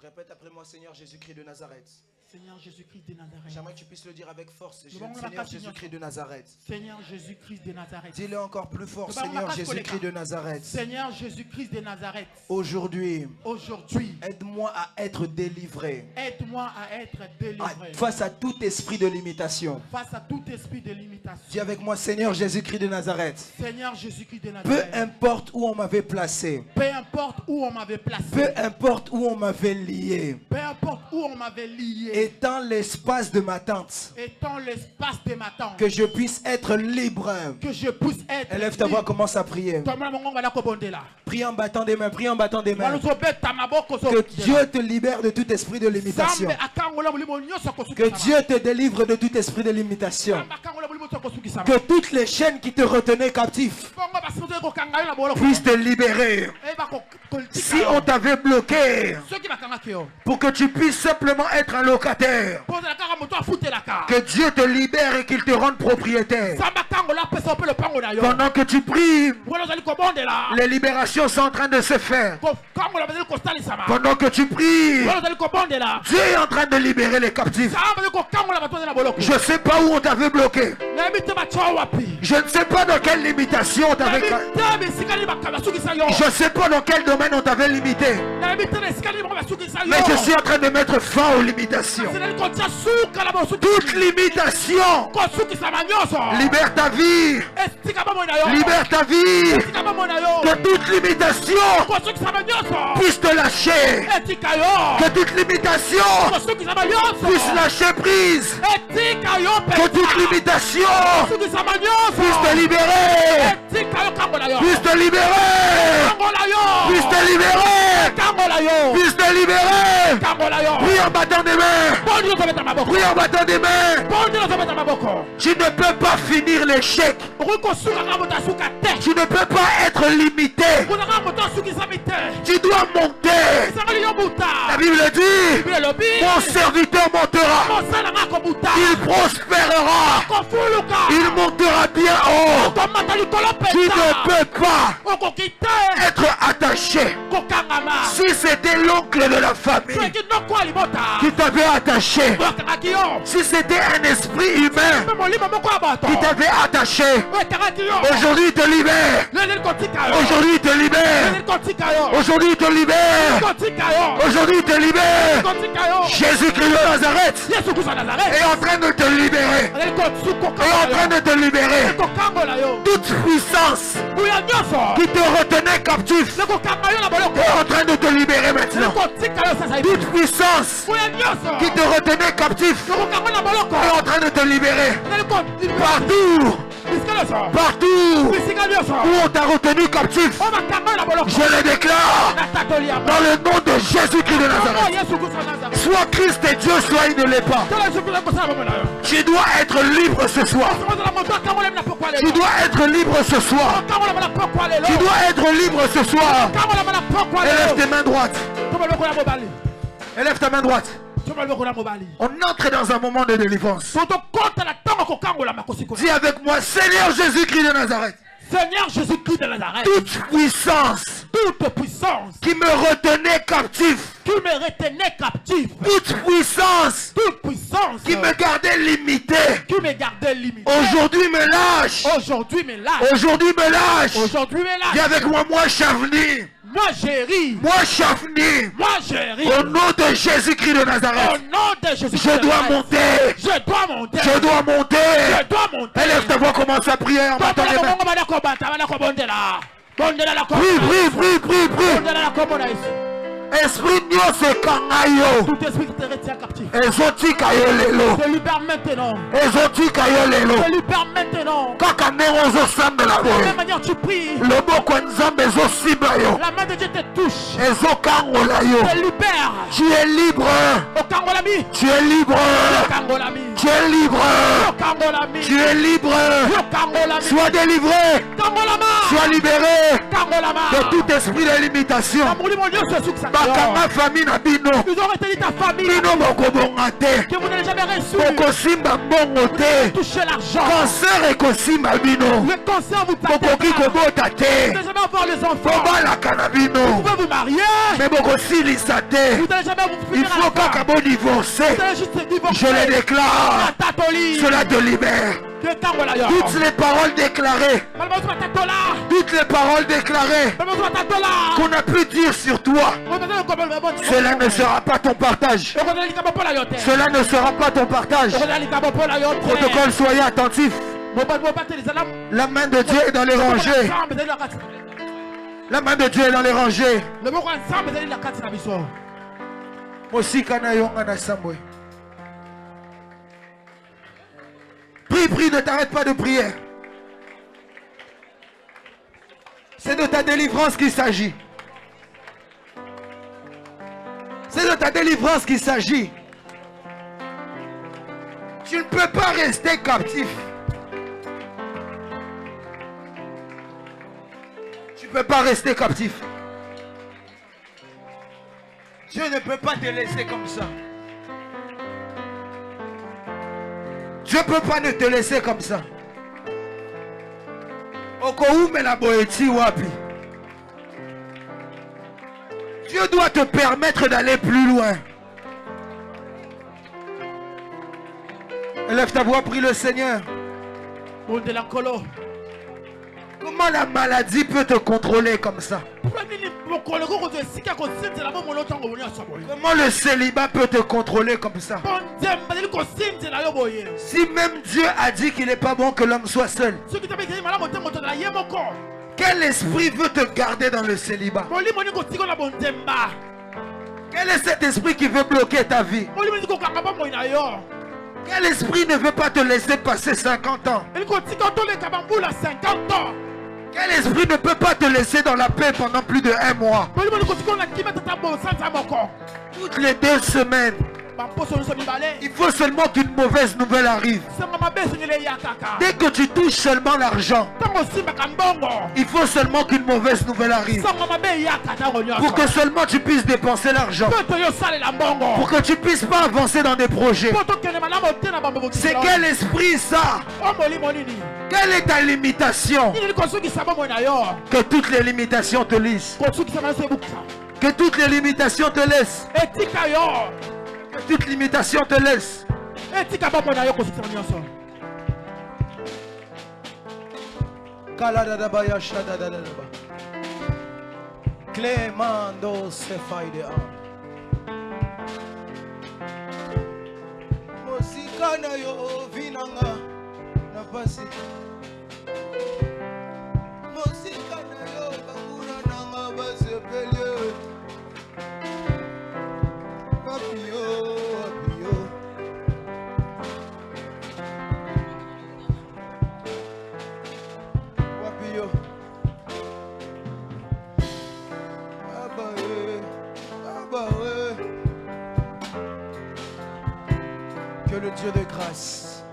Répète après moi, Seigneur Jésus-Christ de Nazareth. Seigneur Jésus-Christ de Nazareth. J'aimerais que tu puisses le dire avec force. Nous allons Seigneur la Jésus-Christ de Nazareth. Seigneur Jésus-Christ de Nazareth. Dis-le encore plus fort, Nous allons Seigneur la Jésus-Christ de Nazareth. Seigneur Jésus-Christ de Nazareth. Aujourd'hui, Aujourd'hui, aide-moi à être délivré aide-moi à être délivré face à tout esprit de limitation. face à tout esprit de limitation. Dis avec moi, Seigneur Jésus-Christ de Nazareth. Seigneur Jésus-Christ de Peu Nazareth. importe où on m'avait placé, Peu importe où on m'avait placé, peu importe où on m'avait lié, peu importe où on m'avait lié, étant l'espace de ma tente, étant l'espace de ma tente, que je puisse être libre. que je puisse être Élève ta voix, libre. commence à prier. Prie en battant des mains, prie en battant des mains. Que Dieu te libère de tout esprit de limitation. Que Dieu te délivre de tout esprit de limitation. Que toutes les chaînes qui te retenaient captif puissent te libérer. Si on t'avait bloqué pour que tu puisses simplement être un locataire, que Dieu te libère et qu'il te rende propriétaire. Pendant que tu pries, les libérations sont en train de se faire. Pendant que tu pries, Dieu est en train de libérer les captifs. Je ne sais pas où on t'avait bloqué. Je ne sais pas dans quelle limitation on t'avait. Je ne sais pas dans quel domaine on t'avait limité. Mais je suis en train de mettre fin aux limitations. Toute limitation, libère ta vie. Libère ta vie. Que toute limitation puisse te lâcher. Que toute limitation puisse lâcher prise. Que toute limitation puisse te libérer. Puisse te libérer. Puisse te libérer. Puisse te libérer. Prie en battant des mains. Prie en battant des mains. Tu ne peux pas finir l'échec. Tu ne peux pas être limité. Tu dois monter. La Bible dit, mon serviteur montera. Il prospérera. Il montera bien haut. Tu ne peux pas être attaché. Si c'était l'oncle de la famille qui t'avait attaché, si c'était un esprit humain qui t'avait attaché, aujourd'hui il te libère. Aujourd'hui il te libère. Aujourd'hui il te libère. Aujourd'hui il te libère. Jésus-Christ de Nazareth est en train de te libérer. Est en train de te libérer. Toute puissance qui te retenait captif est en train de te libérer maintenant. Toute puissance qui te retenait captif est en train de te libérer. Partout où on t'a retenu captif, je le déclare dans le nom de Jésus-Christ de Nazareth. Soit Christ est Dieu, soit il ne l'est pas. Tu dois être libre ce soir. Tu dois être libre ce soir. Tu dois être libre ce soir. Élève tes mains droites. Élève ta main droite. On entre dans un moment de délivrance. Dis avec moi, Seigneur Jésus-Christ de Nazareth. Seigneur Jésus-Christ de Nazareth. Toute puissance qui me retenait captif. Toute puissance qui me gardait limité. Aujourd'hui me lâche. Aujourd'hui me lâche. Dis avec moi, moi Chavni. Moi Chavni. Au nom de Jésus-Christ de Nazareth. Je dois monter. Je dois monter. Élève ta voix, commence à prier en battant les mains. Prie. Esprit nyonso kangayo. Tout esprit qui te retient captif. Ezotika yo lelo. Te libère maintenant. Ezotika yo lelo. Te libère maintenant. Kaka ndenge ozosambela De la boye. même manière tu pries. Loboko ya Nzambe ezosimba yo. La main de Dieu te touche. Ezokangola yo. Te libère. Tu es libre. Au Kangolami. Tu es libre. Kangolami. Tu es libre. Kangolami. Tu es libre. Kangolami. Sois délivré. Kangolama. Sois libéré Kangolama. de tout esprit de limitation. Amuli mon Dieu, c'est ce que ça. bakanga famille na bino. Ils ont retenu ta famille. Bino bokobonga te. Que vous n'avez jamais reçu. Bokosimba mbongo te. Toucher l'argent. Cancer ekosimba bino. Le cancer vous t'a Bokoki kobota te. Vous n'allez jamais avoir les enfants. Bobalaka na bino. Vous pouvez vous marier. Mais bokosilisa te. Vous n'allez jamais vous Il finir à faut la fin. kaka bo divorcer. Vous allez juste divorcer. Je le déclare. Cela te libère. Toutes les paroles déclarées. Toutes les paroles déclarées qu'on a pu dire sur toi. Cela ne sera pas ton partage. Cela ne sera pas ton partage. Protocole, soyez attentifs. La main de Dieu est dans les rangées. La main de Dieu est dans les rangées. Prie, ne t'arrête pas de prier. C'est de ta délivrance qu'il s'agit. C'est de ta délivrance qu'il s'agit. Tu ne peux pas rester captif. Tu ne peux pas rester captif. Dieu ne peut pas te laisser comme ça. Dieu ne peut pas te laisser comme ça. Dieu doit te permettre d'aller plus loin. Élève ta voix, prie le Seigneur. Comment la maladie peut te contrôler comme ça? Comment le célibat peut te contrôler comme ça? Si même Dieu a dit qu'il n'est pas bon que l'homme soit seul, quel esprit veut te garder dans le célibat? Quel est cet esprit qui veut bloquer ta vie? Quel esprit ne veut pas te laisser passer 50 ans? Quel esprit ne peut pas te laisser dans la paix pendant plus de 1 mois? Toutes les 2 semaines. Il faut seulement qu'une mauvaise nouvelle arrive. Dès que tu touches seulement l'argent, il faut seulement qu'une mauvaise nouvelle arrive. Pour que seulement tu puisses dépenser l'argent. Pour que tu puisses pas avancer dans des projets. C'est quel esprit ça? Quelle est ta limitation? Que toutes les limitations te laissent. Que toutes les limitations te laissent. Que toute limitation te laisse. Clémando se faide a. Mosika na yo vinanga na pasi. Mosika na yo bangura nanga basepele. Apio, apio. Apio. Que le Dieu de grâce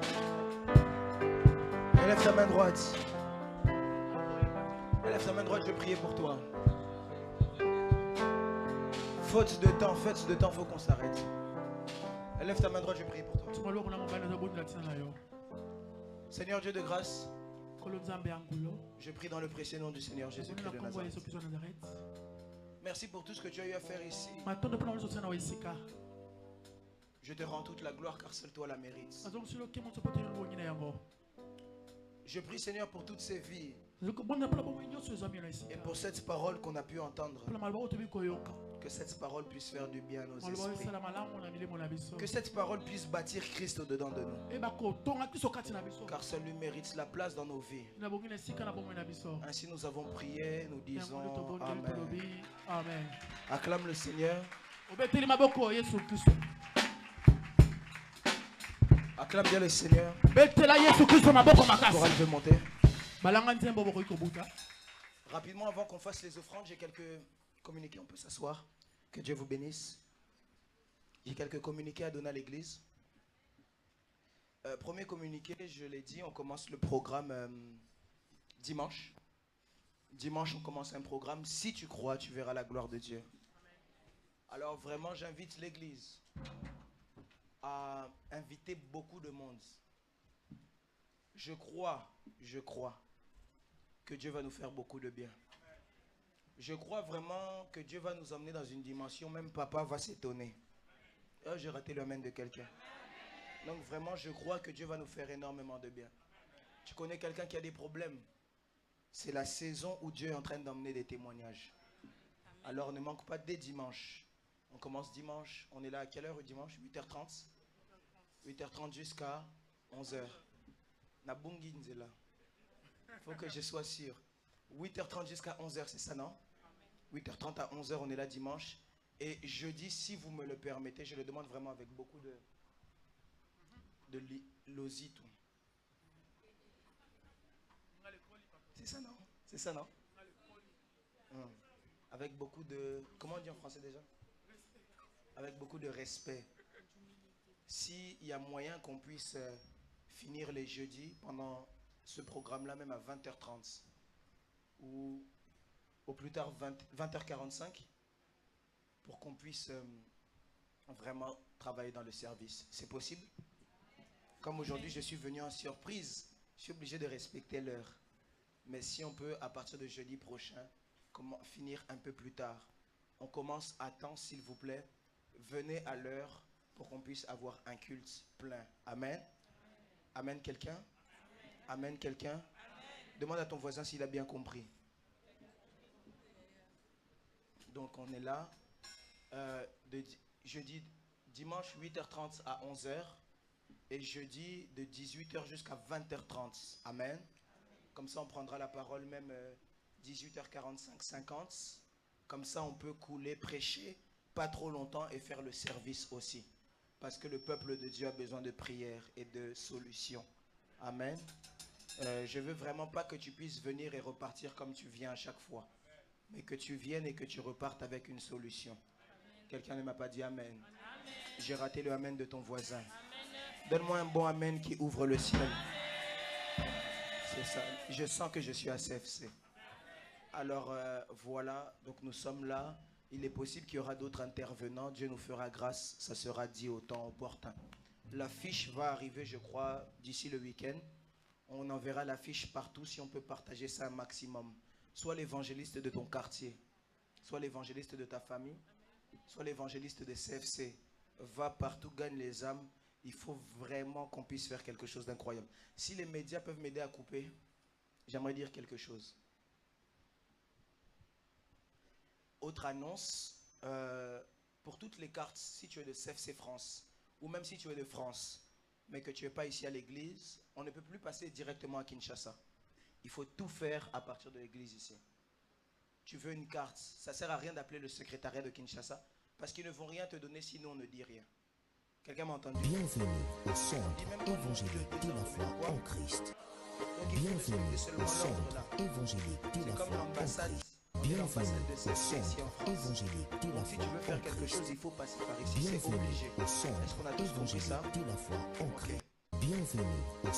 élève ta main droite. Élève ta main droite, je vais prier pour toi. Faute de temps, faut qu'on s'arrête. Élève ta main droite, je vais prier pour toi. Seigneur Dieu de grâce, je prie dans le précieux nom du Seigneur Jésus-Christ de Nazareth. Merci pour tout ce que tu as eu à faire ici. Je te rends toute la gloire car seul toi la mérites. Je prie Seigneur pour toutes ces vies et pour cette parole qu'on a pu entendre. Que cette parole puisse faire du bien à nos esprits. Que cette parole puisse bâtir Christ au-dedans de nous. Car seul lui mérite la place dans nos vies. Ainsi nous avons prié, nous disons Amen. Acclame le Seigneur. Acclame bien le Seigneur. Courage de monter. Rapidement, avant qu'on fasse les offrandes, j'ai quelques communiqués. On peut s'asseoir. Que Dieu vous bénisse. J'ai quelques communiqués à donner à l'église. Premier communiqué, je l'ai dit, on commence le programme dimanche. Dimanche, on commence un programme. Si tu crois, tu verras la gloire de Dieu. Alors vraiment, j'invite l'église à inviter beaucoup de monde. Je crois que Dieu va nous faire beaucoup de bien. Je crois vraiment que Dieu va nous emmener dans une dimension, même papa va s'étonner. Oh, j'ai raté le main de quelqu'un. Donc vraiment, je crois que Dieu va nous faire énormément de bien. Tu connais quelqu'un qui a des problèmes? C'est la saison où Dieu est en train d'emmener des témoignages. Alors ne manque pas dès dimanche. On commence dimanche. On est là à quelle heure dimanche? 8h30. 8h30 jusqu'à 11h. Nabungi Nzela. Il faut que je sois sûr. 8h30 jusqu'à 11h, c'est ça, non? 8h30 à 11h, on est là dimanche. Et jeudi, si vous me le permettez, je le demande vraiment avec beaucoup de l'osito. C'est ça, non? C'est ça, non? Avec beaucoup de... Comment on dit en français déjà? Avec beaucoup de respect. S'il y a moyen qu'on puisse finir les jeudis pendant ce programme-là, même à 20h30 ou au plus tard 20h45, pour qu'on puisse vraiment travailler dans le service. C'est possible? Comme aujourd'hui, je suis venu en surprise, je suis obligé de respecter l'heure. Mais si on peut, à partir de jeudi prochain, finir un peu plus tard. On commence à temps, s'il vous plaît. Venez à l'heure pour qu'on puisse avoir un culte plein. Amen. Amen quelqu'un? Amen quelqu'un? Demande à ton voisin s'il a bien compris. Donc on est là. Jeudi, dimanche 8h30 à 11h. Et jeudi de 18h jusqu'à 20h30. Amen. Comme ça on prendra la parole même 18h45, 50. Comme ça on peut couler, prêcher pas trop longtemps et faire le service aussi. Parce que le peuple de Dieu a besoin de prières et de solutions. Amen. Je veux vraiment pas que tu puisses venir et repartir comme tu viens à chaque fois. Mais que tu viennes et que tu repartes avec une solution. Quelqu'un ne m'a pas dit amen. J'ai raté le amen de ton voisin. Donne-moi un bon amen qui ouvre le ciel. C'est ça. Je sens que je suis à CFC. Alors voilà, donc nous sommes là. Il est possible qu'il y aura d'autres intervenants. Dieu nous fera grâce. Ça sera dit au temps opportun. L'affiche va arriver, je crois, d'ici le week-end. On enverra l'affiche partout si on peut partager ça un maximum. Soit l'évangéliste de ton quartier, soit l'évangéliste de ta famille, soit l'évangéliste de CFC. Va partout, gagne les âmes. Il faut vraiment qu'on puisse faire quelque chose d'incroyable. Si les médias peuvent m'aider à couper, j'aimerais dire quelque chose. Autre annonce, pour toutes les cartes, si tu es de CFC France, ou même si tu es de France, mais que tu n'es pas ici à l'église, on ne peut plus passer directement à Kinshasa. Il faut tout faire à partir de l'église ici. Tu veux une carte, ça ne sert à rien d'appeler le secrétariat de Kinshasa, parce qu'ils ne vont rien te donner sinon on ne dit rien. Quelqu'un m'a entendu? Bienvenue au centre évangélique de la foi en Christ. Bienvenue au centre évangélique de la foi en Christ. Bienvenue au centre évangélique de la Si foi tu veux en faire quelque Christ. chose, il faut passer par ici, c'est Bienvenue obligé. au Est-ce qu'on a centre tous compris ça? évangélique de la foi en Ok. Christ. Bienvenue au